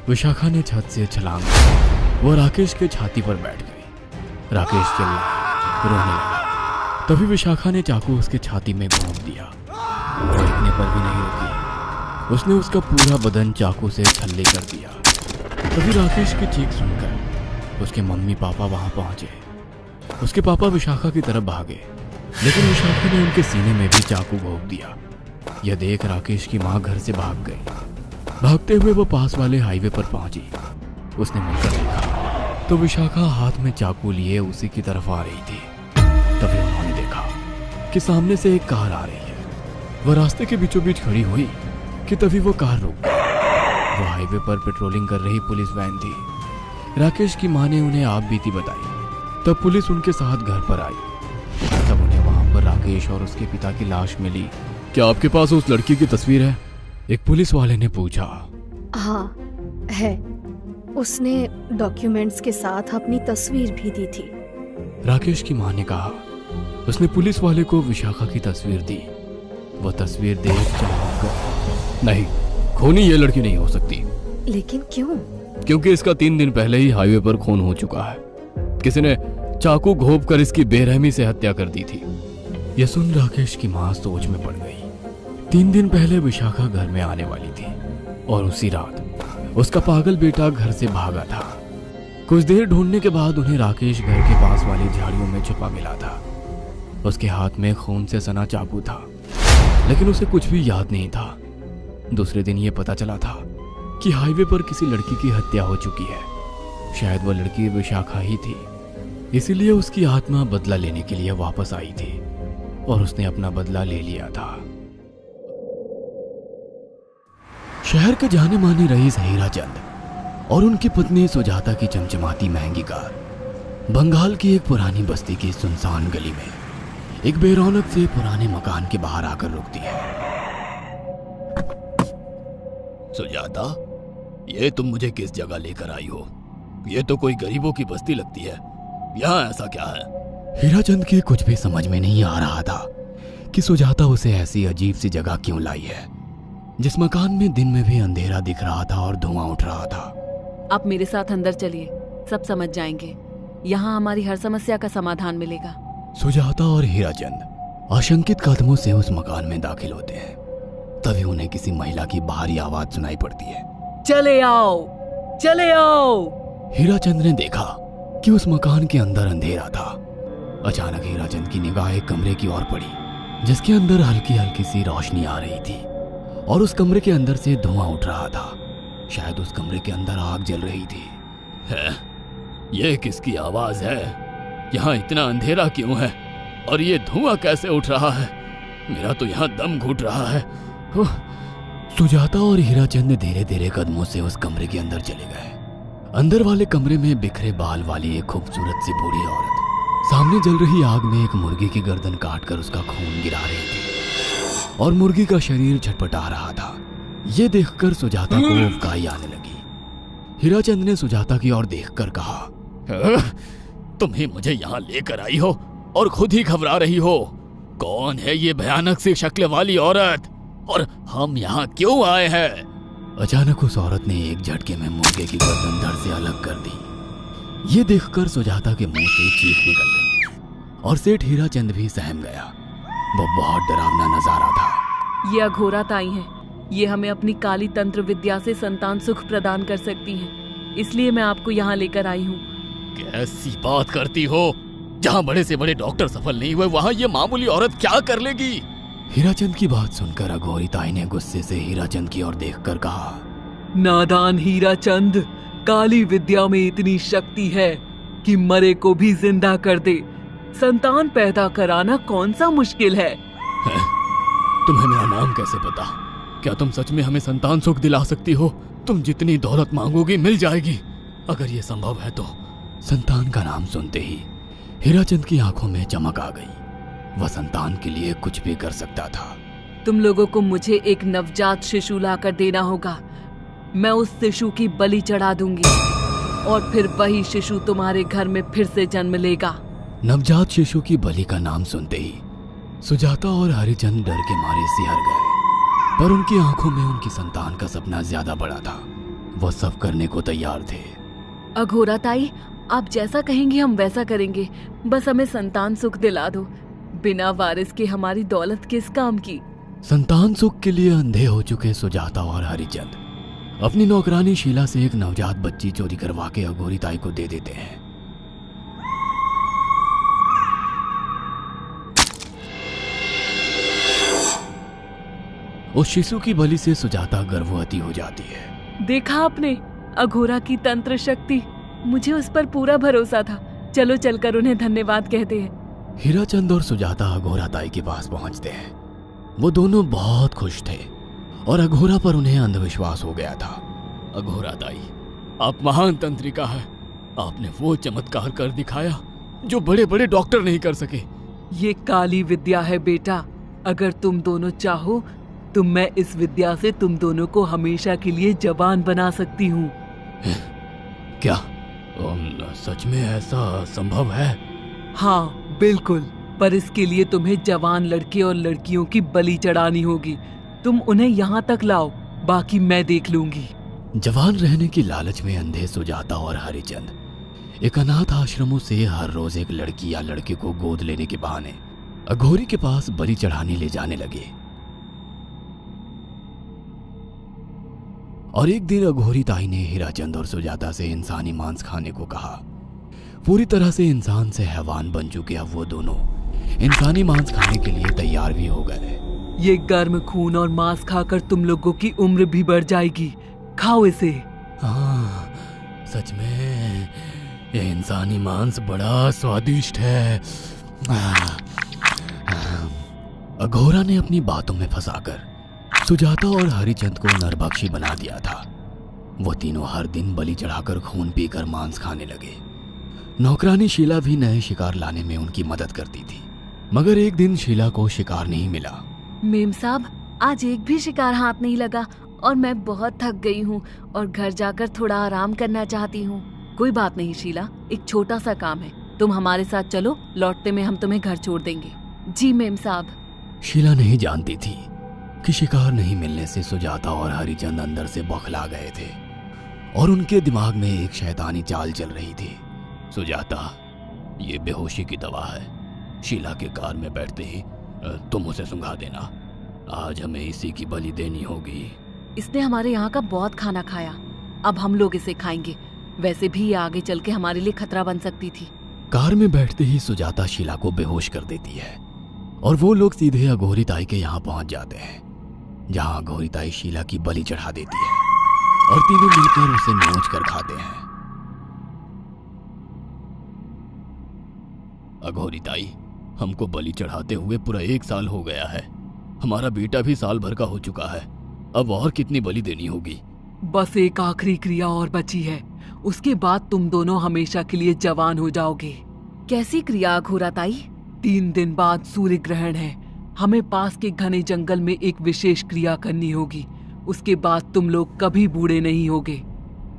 विशाखा ने छत से छलांग ली। वो राकेश के छाती पर बैठ गई। राकेश चिल्लाया, रोने लगा। तभी विशाखा ने चाकू उसके छाती में घोंप दिया। वो इतने पर भी नहीं रुकी, उसने उसका पूरा बदन चाकू से छल्ले कर दिया। तभी राकेश की चीख सुनकर उसके मम्मी पापा वहां पहुंचे। उसके पापा विशाखा की तरफ भागे, लेकिन विशाखा ने उनके सीने में भी चाकू घोंप दिया। यह देख राकेश की मां घर से भाग गई। भागते हुए वो पास वाले हाईवे पर पहुंची। उसने मुड़कर देखा तो विशाखा हाथ में चाकू लिए उसी की तरफ आ रही थी। तभी उन्होंने देखा कि सामने से एक कार आ रही है। वह रास्ते के बीचों बीच खड़ी हुई कि तभी वो कार रुक गई। वो हाईवे पर पेट्रोलिंग कर रही पुलिस वैन थी। राकेश की मां ने उन्हें आप बीती बताई। तब पुलिस उनके साथ घर पर आई। तब उन्हें वहां पर राकेश और उसके पिता की लाश मिली। क्या आपके पास उस लड़की की तस्वीर है? एक पुलिस वाले ने पूछा। हाँ है, उसने डॉक्यूमेंट्स के साथ अपनी तस्वीर भी दी थी। राकेश की मां ने कहा। उसने पुलिस वाले को विशाखा की तस्वीर दी। वो तस्वीर देख चौंक गया। नहीं, खूनी ये लड़की नहीं हो सकती। लेकिन क्यों? क्योंकि इसका 3 दिन पहले ही हाईवे पर खून हो चुका है। किसी ने चाकू घोंप कर इसकी बेरहमी से हत्या कर दी थी। यह सुन राकेश की मां सोच में पड़ गई। 3 दिन पहले विशाखा घर में आने वाली थी और उसी रात उसका पागल बेटा घर से भागा था। कुछ देर ढूंढने के बाद उन्हें राकेश घर के पास वाली झाड़ियों में छुपा मिला था। उसके हाथ में खून से सना चाकू था, लेकिन उसे कुछ भी याद नहीं था। दूसरे दिन यह पता चला था कि हाईवे पर किसी लड़की की हत्या हो चुकी है। शायद वह लड़की विशाखा ही थी। इसीलिए उसकी आत्मा बदला लेने के लिए वापस आई थी और उसने अपना बदला ले लिया था। शहर के जाने माने रईस हीराचंद और उनकी पत्नी सुजाता की चमचमाती महंगी कार बंगाल की एक पुरानी बस्ती की सुनसान गली में एक बेरौनक से पुराने मकान के बाहर आकर रुकती है। सुजाता, ये तुम मुझे किस जगह लेकर आई हो? ये तो कोई गरीबों की बस्ती लगती है। यहाँ ऐसा क्या है? हीराचंद के कुछ भी समझ में नहीं आ रहा था कि सुजाता उसे ऐसी अजीब सी जगह क्यों लाई है, जिस मकान में दिन में भी अंधेरा दिख रहा था और धुआं उठ रहा था। आप मेरे साथ अंदर चलिए, सब समझ जाएंगे। यहाँ हमारी हर समस्या का समाधान मिलेगा। सुजाता और हीराचंद आशंकित कदमों से उस मकान में दाखिल होते हैं। तभी उन्हें किसी महिला की बाहरी आवाज सुनाई पड़ती है। चले आओ, चले आओ। हीराचंद ने देखा कि उस मकान के अंदर अंधेरा था। अचानक हीराचंद की निगाह एक कमरे की ओर पड़ी, जिसके अंदर हल्की हल्की सी रोशनी आ रही थी और उस कमरे के अंदर से धुआं उठ रहा था। शायद उस कमरे के अंदर आग जल रही थी। है? ये किसकी आवाज है? यहाँ इतना अंधेरा क्यों है और ये धुआं कैसे उठ रहा है? मेरा तो यहाँ दम घुट रहा है। सुजाता और हीराचंद धीरे धीरे कदमों से उस कमरे के अंदर चले गए। अंदर वाले कमरे में बिखरे बाल वाली एक खूबसूरत सी बूढ़ी औरत सामने जल रही आग में एक मुर्गी की गर्दन काटकर उसका खून गिरा रही थी और मुर्गी का शरीर छटपटा रहा था। ये देखकर सुजाता को उबकाई आने लगी। हीराचंद ने सुजाता की ओर देखकर कहा, तुम ही मुझे यहाँ लेकर आई हो और खुद ही घबरा रही हो। कौन है ये भयानक सी शक्ल वाली औरत और हम यहाँ क्यों आए हैं? अचानक उस औरत ने एक झटके में मुर्गे की गर्दन धड़ से अलग कर दी। ये देखकर सुजाता के मुंह से चीख निकल गई और सेठ हीराचंद भी सहम गया। वो बहुत डरावना नजारा था। ये अघोरा ताई हैं। ये हमें अपनी काली तंत्र विद्या से संतान सुख प्रदान कर सकती हैं। इसलिए मैं आपको यहाँ लेकर आई हूँ। कैसी बात करती हो? जहाँ बड़े से बड़े डॉक्टर सफल नहीं हुए, वहाँ ये मामूली औरत क्या कर लेगी? हीराचंद की बात सुनकर अघोरी ताई ने गुस्से से हीराचंद की ओर देखकर कहा, नादान हीराचंद, काली विद्या में इतनी शक्ति है कि मरे को भी जिंदा कर दे। संतान पैदा कराना कौन सा मुश्किल है? तुम्हें मेरा नाम कैसे पता? क्या तुम सच में हमें संतान सुख दिला सकती हो? तुम जितनी दौलत मांगोगी मिल जाएगी। अगर ये संभव है तो। संतान का नाम सुनते ही हीराचंद की आंखों में चमक आ गई। वह संतान के लिए कुछ भी कर सकता था। तुम लोगों को मुझे एक नवजात शिशु लाकर देना होगा। मैं उस शिशु की बलि चढ़ा दूंगी और फिर वही शिशु तुम्हारे घर में फिर से जन्म लेगा। नवजात शिशु की बलि का नाम सुनते ही सुजाता और हरिचंद डर के मारे सिहर गए, पर उनकी आंखों में उनकी संतान का सपना ज्यादा बड़ा था। वो सब करने को तैयार थे। अघोरा ताई, आप जैसा कहेंगे हम वैसा करेंगे। बस हमें संतान सुख दिला दो। बिना वारिस के हमारी दौलत किस काम की? संतान सुख के लिए अंधे हो चुके सुजाता और हरिचंद अपनी नौकरानी शीला से एक नवजात बच्ची चोरी करवा के अघोरी ताई को दे देते हैं। उस शिशु की बलि से सुजाता गर्भवती हो जाती है। देखा आपने अघोरा की तंत्र शक्ति? मुझे उस पर पूरा भरोसा था। चलो चलकर उन्हें धन्यवाद कहते हैं। हीराचंद और सुजाता अघोरा ताई के पास पहुंचते हैं। वो दोनों बहुत खुश थे और अघोरा पर उन्हें अंधविश्वास हो गया था। अघोरा ताई, आप महान तंत्रिका है। आपने वो चमत्कार कर दिखाया जो बड़े बड़े डॉक्टर नहीं कर सके। ये काली विद्या है बेटा। अगर तुम दोनों चाहो तो मैं इस विद्या से तुम दोनों को हमेशा के लिए जवान बना सकती हूँ। क्या सच में ऐसा संभव है? हाँ बिल्कुल, पर इसके लिए तुम्हें जवान लड़के और लड़कियों की बलि चढ़ानी होगी। तुम उन्हें यहाँ तक लाओ, बाकी मैं देख लूंगी। जवान रहने की लालच में अंधे सुजाता और हरिचंद एक अनाथ आश्रमों से हर रोज एक लड़की या लड़के को गोद लेने के बहाने अघोरी के पास बलि चढ़ाने ले जाने लगे। और एक दिन अघोरी ताई ने हीराचंद और सुजाता से इंसानी मांस खाने को कहा। पूरी तरह से इंसान से हैवान बन चुके अब वो दोनों इंसानी मांस खाने के लिए तैयार भी हो गए। ये गर्म खून और मांस खाकर तुम लोगों की उम्र भी बढ़ जाएगी। खाओ इसे। हाँ, सच में ये इंसानी मांस बड़ा स्वादिष्ट है। अघोरा ने अपनी बातों में फंसाकर सुजाता और हरिचंद को नरभक्षी बना दिया था। वो तीनों हर दिन बलि चढ़ाकर खून पीकर मांस खाने लगे। नौकरानी शीला भी नए शिकार लाने में उनकी मदद करती थी, मगर एक दिन शीला को शिकार नहीं मिला। मेम साहब, आज एक भी शिकार हाथ नहीं लगा और मैं बहुत थक गई हूँ और घर जाकर थोड़ा आराम करना चाहती हूँ। कोई बात नहीं शीला, एक छोटा सा काम है। तुम हमारे साथ चलो, लौटते में हम तुम्हें घर छोड़ देंगे। जी मेम साहब। शीला नहीं जानती थी कि शिकार नहीं मिलने से सुजाता और हरिचंद अंदर से बौखला गए थे और उनके दिमाग में एक शैतानी चाल चल रही थी। सुजाता, ये बेहोशी की दवा है। शीला के कार में बैठते ही तुम उसे सुंघा देना। आज हमें इसी की बलि देनी होगी। इसने हमारे यहाँ का बहुत खाना खाया, अब हम लोग इसे खाएंगे। वैसे भी ये आगे चल के हमारे लिए खतरा बन सकती थी। कार में बैठते ही सुजाता शीला को बेहोश कर देती है और वो लोग सीधे अघोरी ताई के यहाँ पहुंच जाते हैं, जहाँ अघोरी ताई शीला की बलि चढ़ा देती है और तीनों मिलकर उसे नोच कर खाते हैं। अघोरी ताई, हमको बलि चढ़ाते हुए पूरा 1 साल हो गया है। हमारा बेटा भी साल भर का हो चुका है। अब और कितनी बलि देनी होगी? बस एक आखिरी क्रिया और बची है, उसके बाद तुम दोनों हमेशा के लिए जवान हो जाओगे। कैसी क्रिया अघोरा ताई? 3 दिन बाद सूर्य ग्रहण है। हमें पास के घने जंगल में एक विशेष क्रिया करनी होगी। उसके बाद तुम लोग कभी बूढ़े नहीं होगे।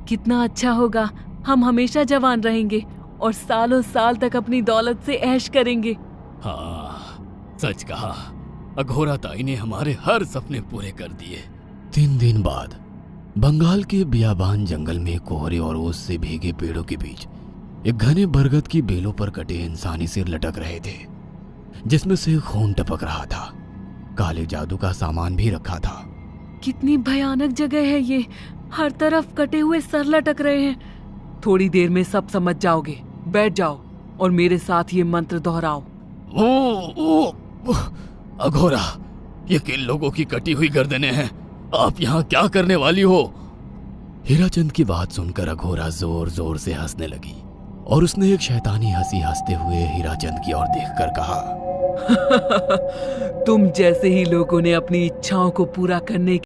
कितना अच्छा होगा, हम हमेशा जवान रहेंगे और सालों साल तक अपनी दौलत से ऐश करेंगे। हाँ, सच कहा। अघोरा ताई ने हमारे हर सपने पूरे कर दिए। 3 दिन बाद बंगाल के बियाबान जंगल में कोहरे और ओस से भीगे पेड़ों के बीच एक घने बरगद की बेलों पर कटे इंसानी सिर लटक रहे थे, जिसमें से खून टपक रहा था। काले जादू का सामान भी रखा था। कितनी भयानक जगह है ये, हर तरफ कटे हुए सर लटक रहे हैं। थोड़ी देर में सब समझ जाओगे। बैठ जाओ और मेरे साथ ये मंत्र दोहराओ। ओ, अघोरा, ये किन लोगों की कटी हुई गर्दनें हैं? आप यहाँ क्या करने वाली हो? हीराचंद की बात सुनकर अघोरा जोर जोर से हंसने लगी और उसने एक शैतानी हंसी हंसते हुए हीराचंद की ओर देखकर कहा, तुम जैसे ही लोगों ने अपनी इच्छाओं को पूरा करने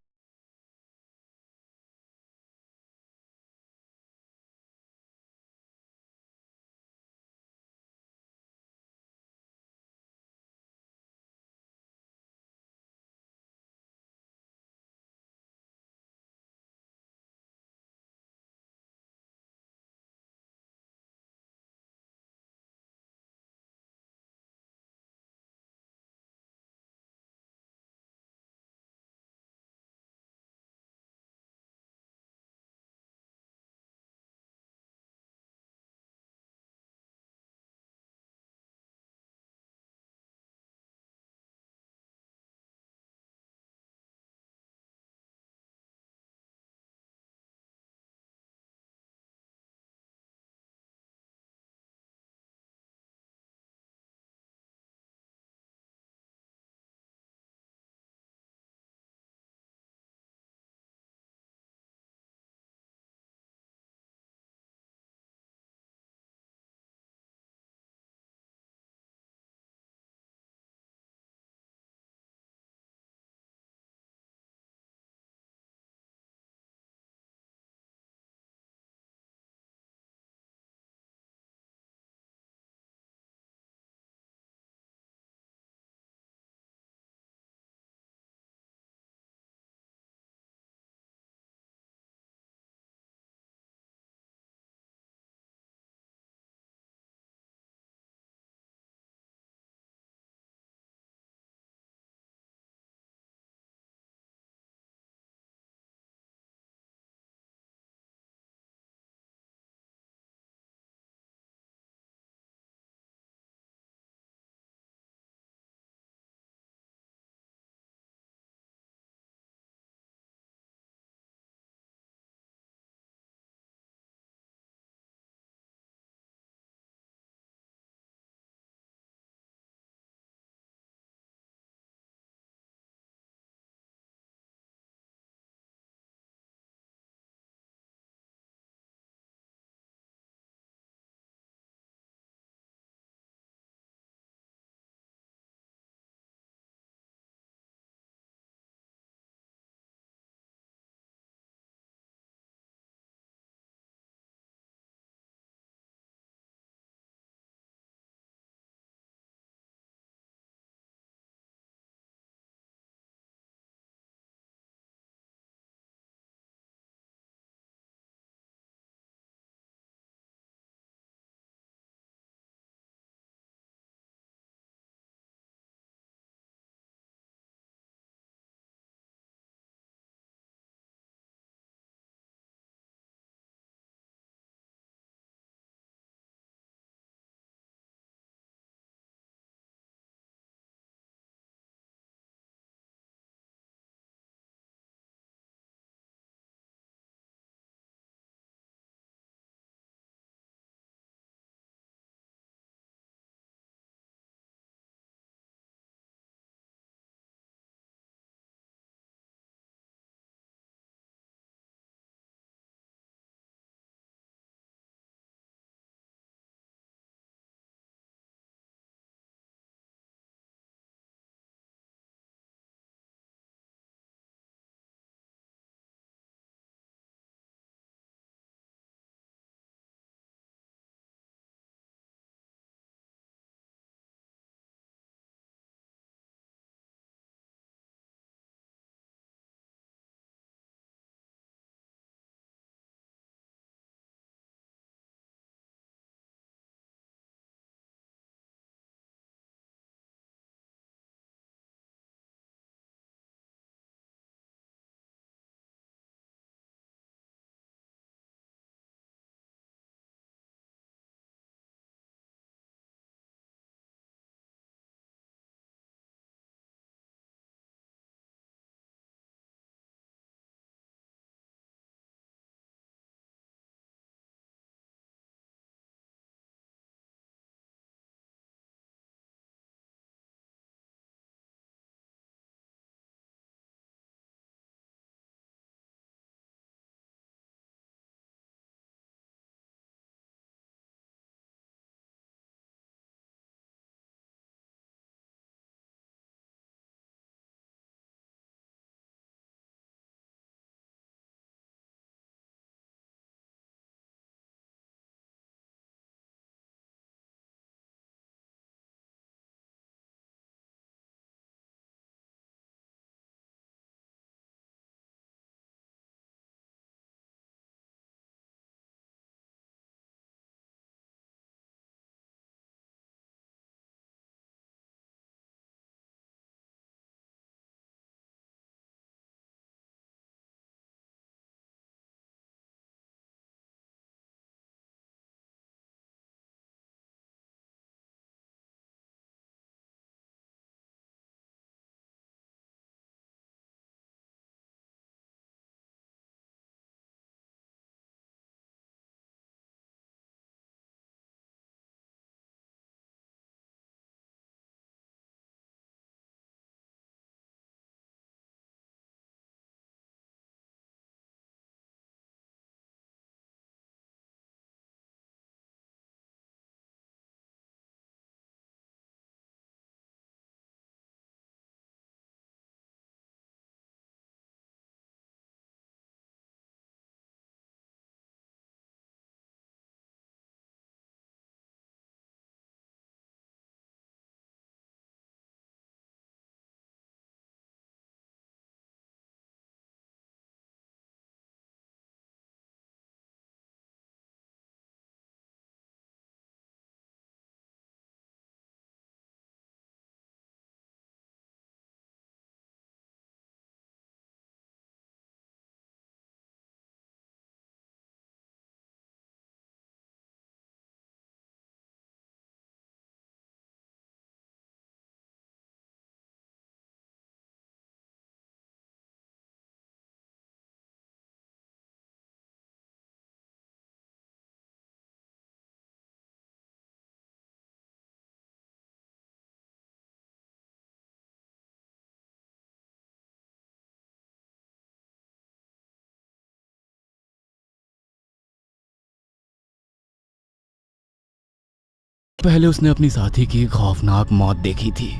पहले उसने अपनी साथी की खौफनाक मौत देखी थी।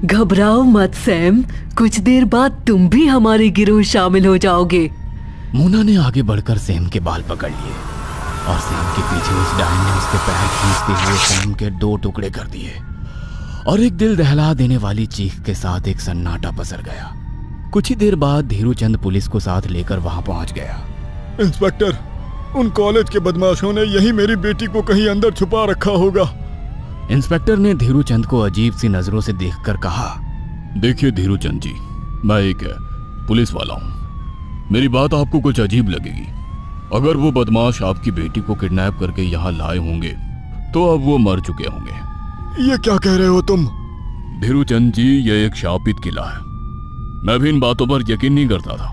घबराओ मत सैम, कुछ देर बाद तुम भी हमारे गिरोह शामिल हो जाओगे। मोना ने आगे बढ़कर सैम के बाल पकड़ लिए और सैम के पीछे उस डायन ने उसके पैर खींचते हुए सैम के 2 टुकड़े कर दिए और एक दिल दहला देने वाली चीख के साथ एक सन्नाटा पसर गया। कुछ ही देर बाद धीरूचंद पुलिस को साथ लेकर वहां पहुंच गया। इंस्पेक्टर, उन कॉलेज के बदमाशों ने यही मेरी बेटी को कहीं अंदर छुपा रखा होगा। इंस्पेक्टर ने धीरूचंद को अजीब सी नजरों से देखकर कहा, देखिए धीरूचंद जी, मैं एक पुलिस वाला हूँ। मेरी बात आपको कुछ अजीब लगेगी। अगर वो बदमाश आपकी बेटी को किडनैप करके यहाँ लाए होंगे तो अब वो मर चुके होंगे। ये क्या कह रहे हो तुम? धीरूचंद जी, ये एक शापित किला है। मैं भी इन बातों पर यकीन नहीं करता था,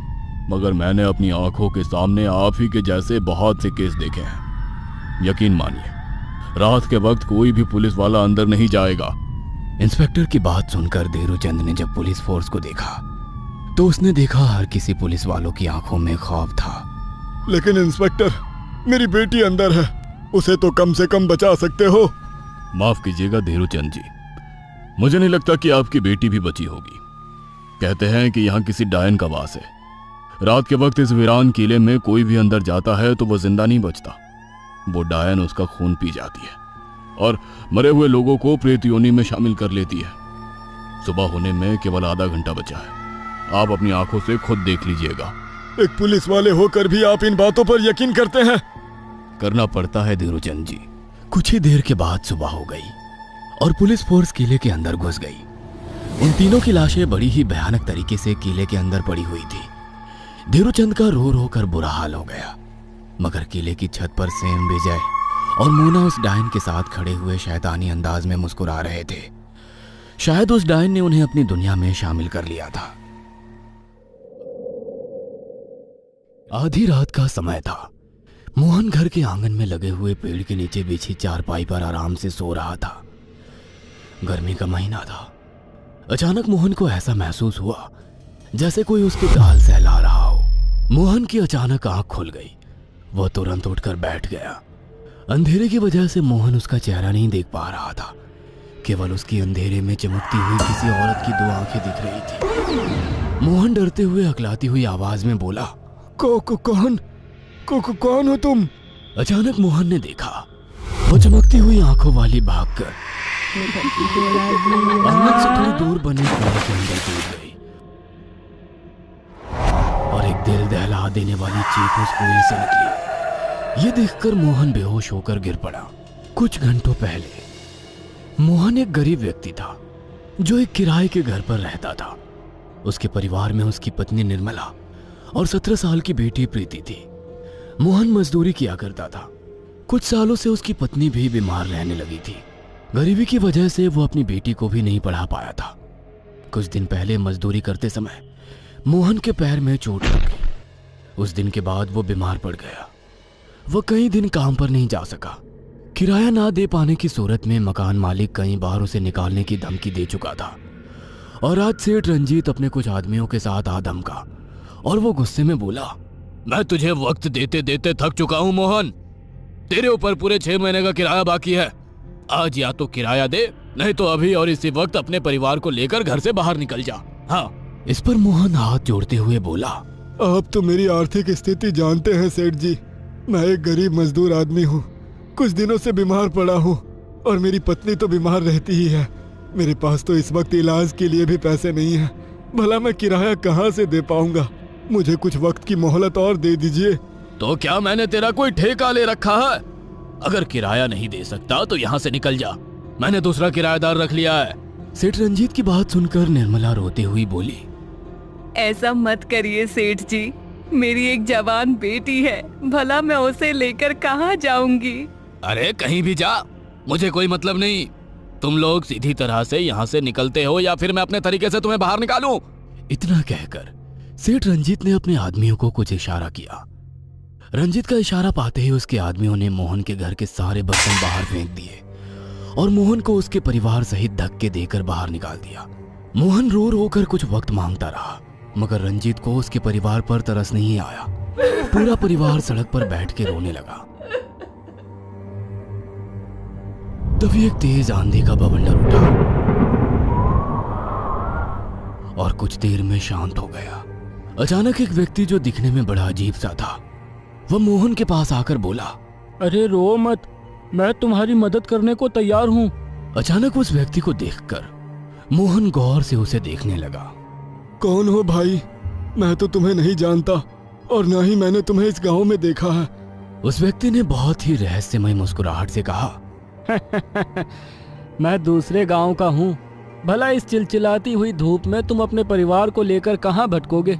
मगर मैंने अपनी आंखों के सामने आप ही के जैसे बहुत से केस देखे हैं। यकीन मानिए, रात के वक्त कोई भी पुलिस वाला अंदर नहीं जाएगा। इंस्पेक्टर की बात सुनकर धीरूचंद ने जब पुलिस फोर्स को देखा तो उसने देखा हर किसी पुलिस वालों की आंखों में खौफ था। लेकिन इंस्पेक्टर, मेरी बेटी अंदर है, उसे तो कम से कम बचा सकते हो। माफ कीजिएगा धीरूचंद जी, मुझे नहीं लगता कि आपकी बेटी भी बची होगी। कहते हैं कि यहाँ किसी डायन का वास है। रात के वक्त इस वीरान किले में कोई भी अंदर जाता है तो वो जिंदा नहीं बचता। वो डायन उसका खून पी जाती है और मरे हुए लोगों को प्रेत योनि में शामिल कर लेती है। सुबह होने में केवल आधा घंटा बचा है, आप अपनी आंखों से खुद देख लीजिएगा। एक पुलिस वाले होकर भी आप इन बातों पर यकीन करते हैं? करना पड़ता है धीरूचंद जी। कुछ ही देर के बाद सुबह हो गई और पुलिस फोर्स किले के अंदर घुस गई। उन तीनों की लाशें बड़ी ही भयानक तरीके से किले के अंदर पड़ी हुई थी। धीरूचंद का रो रो कर बुरा हाल हो गया, मगर किले की छत पर सैम, विजय और मोना उस डायन के साथ खड़े हुए शैतानी अंदाज में मुस्कुरा रहे थे। शायद उस डायन ने उन्हें अपनी दुनिया में शामिल कर लिया था। आधी रात का समय था। मोहन घर के आंगन में लगे हुए पेड़ के नीचे बिछी चारपाई पर आराम से सो रहा था। गर्मी का महीना था। अचानक मोहन को ऐसा महसूस हुआ जैसे कोई उसके गाल सहला रहा हो। मोहन की अचानक आंख खुल गई। वह तुरंत उठकर बैठ गया। अंधेरे की वजह से मोहन उसका चेहरा नहीं देख पा रहा था, केवल उसकी अंधेरे में चमकती हुई किसी औरत की 2 आंखें दिख रही थी। मोहन डरते हुए अकलाती हुई आवाज में बोला, कौन हो तुम? अचानक मोहन ने देखा वो चमकती हुई आंखों वाली भागकर आंगन से थोड़ी दूर बने कुएं के अंदर कूद गई और एक दिल दहला देने वाली चीख उस कुएं से निकली। ये देखकर मोहन बेहोश होकर गिर पड़ा। कुछ घंटों पहले मोहन एक गरीब व्यक्ति था जो एक किराए के घर पर रहता था। उसके परिवार में उसकी पत्नी निर्मला और 17 साल की बेटी प्रीति थी। मोहन मजदूरी किया करता था। कुछ सालों से उसकी पत्नी भी बीमार रहने लगी थी। गरीबी की वजह से वो अपनी बेटी को भी नहीं पढ़ा पाया था। कुछ दिन पहले मजदूरी करते समय मोहन के पैर में चोट लग गई। उस दिन के बाद वो बीमार पड़ गया। वह कई दिन काम पर नहीं जा सका। किराया ना दे पाने की सूरत में मकान मालिक कई बार उसे निकालने की धमकी दे चुका था और आज सेठ रंजीत अपने कुछ आदमियों के साथ आ धमका और वो गुस्से में बोला, मैं तुझे वक्त देते देते थक चुका हूं मोहन। तेरे ऊपर पूरे 6 महीने का किराया बाकी है। आज या तो किराया दे, नहीं तो अभी और इसी वक्त अपने परिवार को लेकर घर से बाहर निकल जा। हाँ। इस पर मोहन हाथ जोड़ते हुए बोला, आप तो मेरी आर्थिक स्थिति जानते हैं सेठ जी। मैं एक गरीब मजदूर आदमी हूँ। कुछ दिनों से बीमार पड़ा हूँ और मेरी पत्नी तो बीमार रहती ही है। मेरे पास तो इस वक्त इलाज के लिए भी पैसे नहीं है। भला मैं किराया कहाँ से दे पाऊंगा? मुझे कुछ वक्त की मोहलत और दे दीजिए। तो क्या मैंने तेरा कोई ठेका ले रखा है? अगर किराया नहीं दे सकता तो यहाँ से निकल जा। मैंने दूसरा किराएदार रख लिया है। सेठ रंजीत की बात सुनकर निर्मला रोते हुई बोली, ऐसा मत करिए सेठ जी, मेरी एक जवान बेटी है, भला मैं उसे लेकर कहाँ जाऊंगी? अरे कहीं भी जा, मुझे कोई मतलब नहीं। तुम लोग सीधी तरह से यहाँ से निकलते हो या फिर मैं अपने तरीके से तुम्हें बाहर निकालूं। इतना कहकर सेठ रंजीत ने अपने आदमियों को कुछ इशारा किया। रंजीत का इशारा पाते ही उसके आदमियों ने मोहन के घर के सारे बर्तन बाहर फेंक दिए और मोहन को उसके परिवार सहित धक्के देकर बाहर निकाल दिया। मोहन रो रो कर कुछ वक्त मांगता रहा, मगर रंजीत को उसके परिवार पर तरस नहीं आया। पूरा परिवार सड़क पर बैठ के रोने लगा। तभी एक तेज आंधी का बवंडर उठा और कुछ देर में शांत हो गया। अचानक एक व्यक्ति जो दिखने में बड़ा अजीब सा था, वह मोहन के पास आकर बोला, अरे रो मत, मैं तुम्हारी मदद करने को तैयार हूँ। अचानक उस व्यक्ति को देखकर मोहन गौर से उसे देखने लगा। कौन हो भाई? मैं तो तुम्हें नहीं जानता और ना ही मैंने तुम्हें इस गांव में देखा है। उस व्यक्ति ने बहुत ही रहस्यमय मुस्कुराहट से कहा, मैं दूसरे गांव का हूँ। भला इस चिलचिलाती हुई धूप में तुम अपने परिवार को लेकर कहाँ भटकोगे?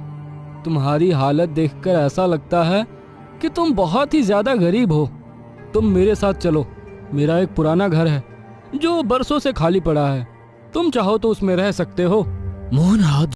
तुम्हारी हालत देखकर ऐसा लगता है कि तुम बहुत ही ज्यादा गरीब हो। तुम मेरे साथ चलो, मेरा एक पुराना घर है जो बरसों से खाली पड़ा है। तुम चाहो तो उसमें रह सकते हो। मोहन हाथ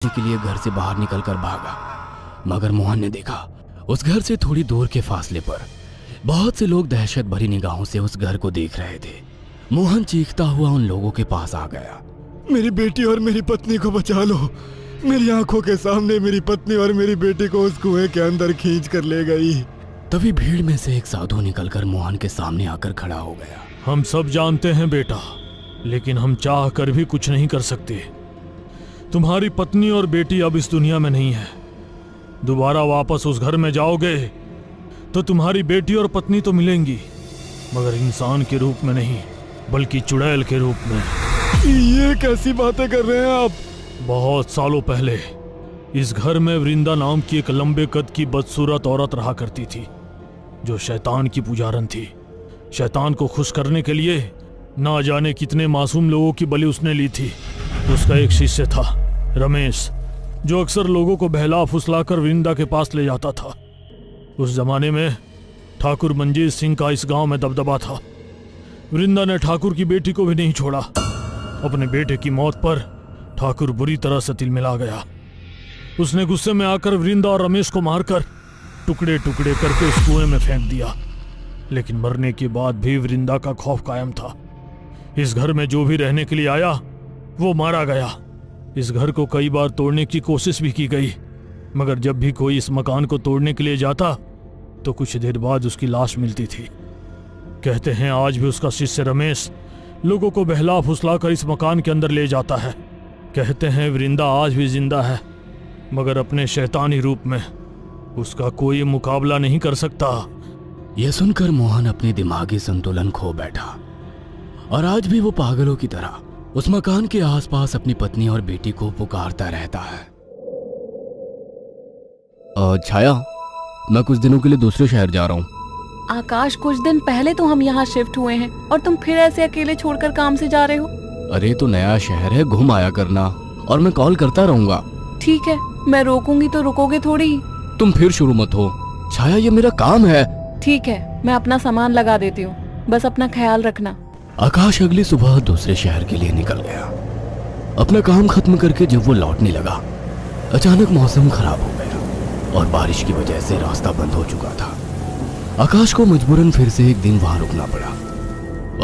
के लिए घर से बाहर निकलकर भागा, मगर मोहन ने देखा उस घर से थोड़ी दूर के फासले पर बहुत से लोग दहशत भरी निगाहों से उस घर को देख रहे थे। मोहन चीखता हुआ उन लोगों के पास आ गया। मेरी बेटी और मेरी पत्नी को बचा लो। मेरी आंखों के सामने मेरी पत्नी और मेरी बेटी को उस कुएं के अंदर खींच कर ले गई। तभी भीड़ में से एक साधु निकलकर मोहन के सामने आकर खड़ा हो गया। हम सब जानते हैं बेटा, लेकिन हम चाह कर भी कुछ नहीं कर सकते। तुम्हारी पत्नी और बेटी अब इस दुनिया में नहीं है। दोबारा वापस उस घर में जाओगे तो तुम्हारी बेटी और पत्नी तो मिलेंगी, मगर इंसान के रूप में नहीं, बल्कि चुड़ैल के रूप में। ये कैसी बातें कर रहे हैं आप? बहुत सालों पहले इस घर में वृंदा नाम की एक लंबे कद की बदसूरत औरत रहा करती थी, जो शैतान की पुजारन थी। शैतान को खुश करने के लिए ना जाने कितने मासूम लोगों की बलि उसने ली थी। उसका एक शिष्य था रमेश, जो अक्सर लोगों को बहला फुसलाकर वृंदा के पास ले जाता था। उस जमाने में ठाकुर मंजीत सिंह का इस गांव में दबदबा था। वृंदा ने ठाकुर की बेटी को भी नहीं छोड़ा। अपने बेटे की मौत पर ठाकुर बुरी तरह से तिलमिला गया। उसने गुस्से में आकर वृंदा और रमेश को मारकर टुकड़े टुकड़े करके उस कुएं में फेंक दिया। लेकिन मरने के बाद भी वृंदा का खौफ कायम था। इस घर में जो भी रहने के लिए आया वो मारा गया। इस घर को कई बार तोड़ने की कोशिश भी की गई, मगर जब भी कोई इस मकान को तोड़ने के लिए जाता तो कुछ देर बाद उसकी लाश मिलती थी। कहते हैं आज भी उसका शिष्य रमेश लोगों को बहला फुसला कर इस मकान के अंदर ले जाता है। कहते हैं वृंदा आज भी जिंदा है, मगर अपने शैतानी रूप में। उसका कोई मुकाबला नहीं कर सकता। यह सुनकर मोहन अपने दिमागी संतुलन खो बैठा और आज भी वो पागलों की तरह उस मकान के आसपास अपनी पत्नी और बेटी को पुकारता रहता है। छाया, मैं कुछ दिनों के लिए दूसरे शहर जा रहा हूँ। आकाश, कुछ दिन पहले तो हम यहाँ शिफ्ट हुए हैं और तुम फिर ऐसे अकेले छोड़कर काम से जा रहे हो। अरे तो नया शहर है, घूम आया करना, और मैं कॉल करता रहूंगा। ठीक है, मैं रोकूंगी तो रुकोगे थोड़ी ही। तुम फिर शुरू मत हो छाया, ये मेरा काम है। ठीक है, मैं अपना सामान लगा देती हूँ, बस अपना ख्याल रखना। आकाश अगली सुबह दूसरे शहर के लिए निकल गया। अपना काम खत्म करके जब वो लौटने लगा, अचानक मौसम खराब हो गया और बारिश की वजह से रास्ता बंद हो चुका था। आकाश को मजबूरन फिर से एक दिन वहां रुकना पड़ा।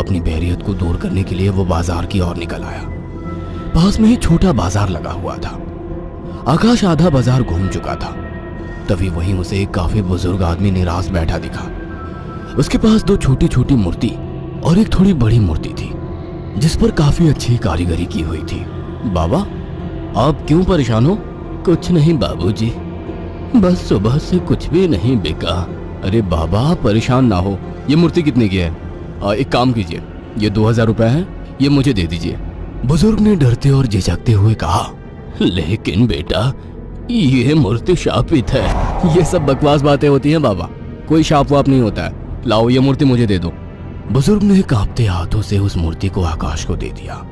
अपनी बहरियत को दूर करने के लिए वो बाजार की ओर निकल आया। पास में ही छोटा बाजार लगा हुआ था। आकाश आधा बाजार घूम चुका था, तभी वहीं उसे एक काफी बुजुर्ग आदमी निराश बैठा दिखा। उसके पास दो छोटी छोटी मूर्ति और एक थोड़ी बड़ी मूर्ति थी, जिस पर काफी अच्छी कारीगरी की हुई थी। बाबा, आप क्यों परेशान हो? कुछ नहीं बाबूजी, बस सुबह से कुछ भी नहीं बिका। अरे बाबा, परेशान ना हो। ये मूर्ति कितने की है? एक काम कीजिए, ये 2000 रुपए है, ये मुझे दे दीजिए। बुजुर्ग ने डरते और झिझकते हुए कहा, लेकिन बेटा ये मूर्ति शापित है। ये सब बकवास बातें होती हैं बाबा, कोई शाप वाप नहीं होता है। लाओ ये मूर्ति मुझे दे दो। बुजुर्ग ने कांपते हाथों से उस मूर्ति को आकाश को दे दिया।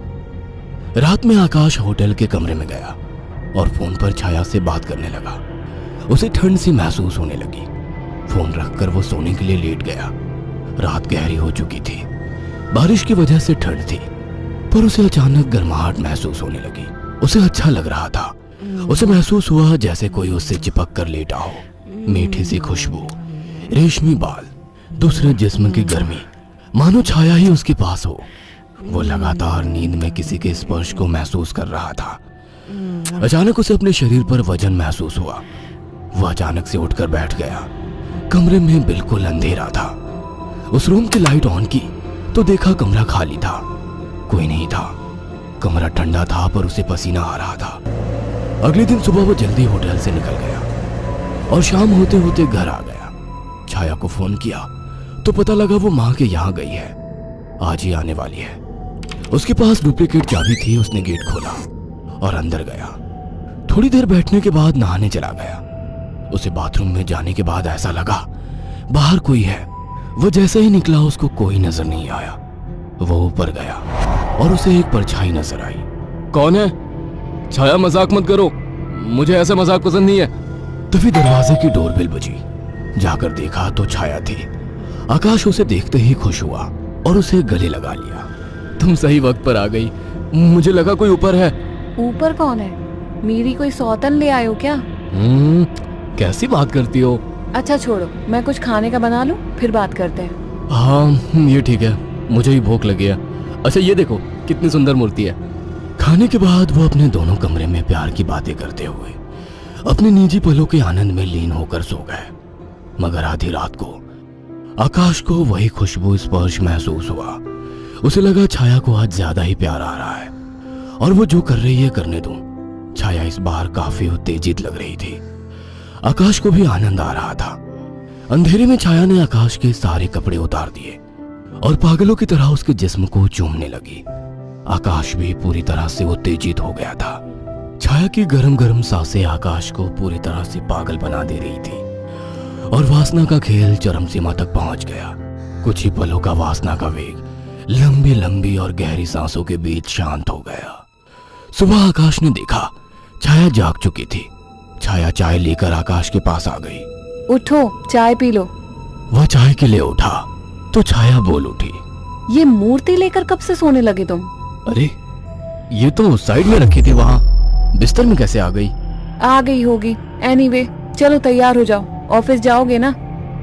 रात में आकाश होटल के कमरे में गया और फोन पर छाया से बात करने लगा। उसे ठंड सी महसूस होने लगी। फोन रखकर वो सोने के लिए लेट गया। रात गहरी हो चुकी थी, बारिश की वजह से ठंड थी, पर उसे अचानक गर्माहट महसूस होने लगी। उसे अच्छा लग रहा था। उसे महसूस हुआ जैसे कोई उससे चिपक कर लेटा हो। मीठी सी खुशबू, रेशमी बाल, दूसरे जिस्म की गर्मी, मानो छाया ही उसके पास हो। वो लगातार नींद में किसी के स्पर्श को महसूस कर रहा था। अचानक उसे अपने शरीर पर वजन महसूस हुआ। वो अचानक से उठकर बैठ गया। कमरे में बिल्कुल अंधेरा था। उस रूम की लाइट ऑन की तो देखा कमरा खाली था, कोई नहीं था। कमरा ठंडा था पर उसे पसीना आ रहा था। अगले दिन सुबह वो जल्दी होटल से निकल गया और शाम होते होते घर आ गया। छाया को फोन किया तो पता लगा वो माँ के यहाँ गई है, आज ही आने वाली है। उसके पास डुप्लीकेट चाबी थी। उसने गेट खोला और अंदर गया। थोड़ी देर बैठने के बाद नहाने चला गया। उसे बाथरूम में जाने के बाद ऐसा लगा बाहर कोई है। वो जैसे ही निकला उसको कोई नजर नहीं आया। वो ऊपर गया और उसे एक परछाई नजर आई। कौन है? छाया, मजाक मत करो, मुझे ऐसा मजाक पसंद नहीं है। तभी दरवाजे की डोरबेल बजी। जाकर देखा तो छाया थी। आकाश उसे देखते ही खुश हुआ और उसे गले लगा लिया। तुम सही वक्त पर आ गई, मुझे लगा कोई ऊपर है। ऊपर कौन है? मेरी कोई सौतन ले आयो क्या? कैसी बात करती हो? अच्छा छोड़ो, मैं कुछ खाने का बना लूं, फिर बात करते हैं। हाँ ये ठीक है, मुझे ही भूख लगी है। अच्छा ये देखो कितनी सुंदर मूर्ति है। खाने के बाद वो अपने दोनों कमरे में प्यार की बातें करते हुए अपने निजी पलों के आनंद में लीन होकर सो गए। मगर आधी रात को आकाश को वही खुशबू स्पर्श महसूस हुआ। उसे लगा छाया को आज ज्यादा ही प्यार आ रहा है और वो जो कर रही है करने दो। छाया इस बार काफी उत्तेजित लग रही थी। आकाश को भी आनंद आ रहा था। अंधेरे में छाया ने आकाश के सारे कपड़े उतार दिए और पागलों की तरह उसके जिस्म को चूमने लगी। आकाश भी पूरी तरह से उत्तेजित हो गया था। छाया की गरम गरम सांसें आकाश को पूरी तरह से पागल बना दे रही थी और वासना का खेल चरम सीमा तक पहुंच गया। कुछ ही पलों का वासना का वेग लंबी लंबी और गहरी सांसों के बीच शांत हो गया। सुबह आकाश ने देखा छाया जाग चुकी थी। छाया चाय लेकर आकाश के पास आ गई। उठो, चाय पी लो। वह चाय के लिए उठा तो छाया बोल उठी, ये मूर्ति लेकर कब से सोने लगे तुम? अरे ये तो साइड में रखी थी, वहां बिस्तर में कैसे आ गई? आ गई होगी। एनीवे, चलो तैयार हो जाओ, ऑफिस जाओगे ना?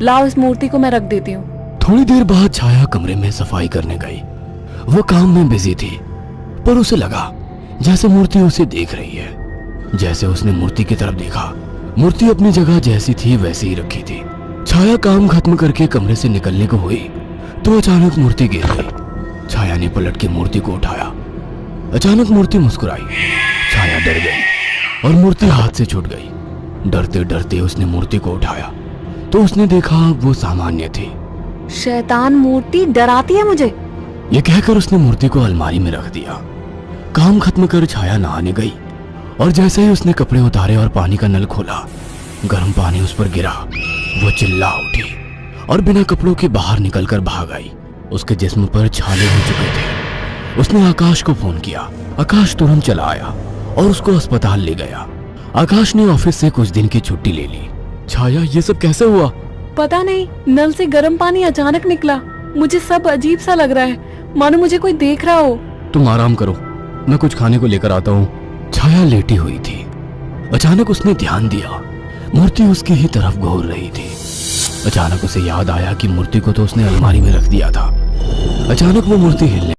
लाओ इस मूर्ति को मैं रख देती हूँ। थोड़ी देर बाद छाया कमरे में सफाई करने गई। वो काम में बिजी थी पर उसे लगा जैसे मूर्ति उसे देख रही है। जैसे उसने मूर्ति की तरफ देखा, मूर्ति अपनी जगह जैसी थी वैसी ही रखी थी। छाया काम खत्म करके कमरे से निकलने को हुई तो अचानक मूर्ति गिर गई। छाया ने पलट के मूर्ति को उठाया। अचानक मूर्ति मुस्कुराई। छाया डर गई और मूर्ति हाथ से छूट गई। डरते डरते उसने मूर्ति को उठाया तो उसने देखा वो सामान्य थी। शैतान मूर्ति डराती है मुझे। ये कहकर उसने मूर्ति को अलमारी में रख दिया। काम खत्म कर छाया नहाने गई और जैसे ही उसने कपड़े उतारे और पानी का नल खोला, गर्म पानी उस पर गिरा। वो चिल्ला उठी और बिना कपड़ों के बाहर निकलकर भाग आई। उसके जिस्म पर छाले हो चुके थे। उसने आकाश को फोन किया। आकाश तुरंत चला आया और उसको अस्पताल ले गया। आकाश ने ऑफिस से कुछ दिन की छुट्टी ले ली। छाया ये सब कैसे हुआ? पता नहीं, नल से गर्म पानी अचानक निकला। मुझे सब अजीब सा लग रहा है, मानो मुझे कोई देख रहा हो। तुम आराम करो, मैं कुछ खाने को लेकर आता हूँ। छाया लेटी हुई थी। अचानक उसने ध्यान दिया, मूर्ति उसकी ही तरफ घूर रही थी। अचानक उसे याद आया कि मूर्ति को तो उसने अलमारी में रख दिया था। अचानक वो मूर्ति हिलने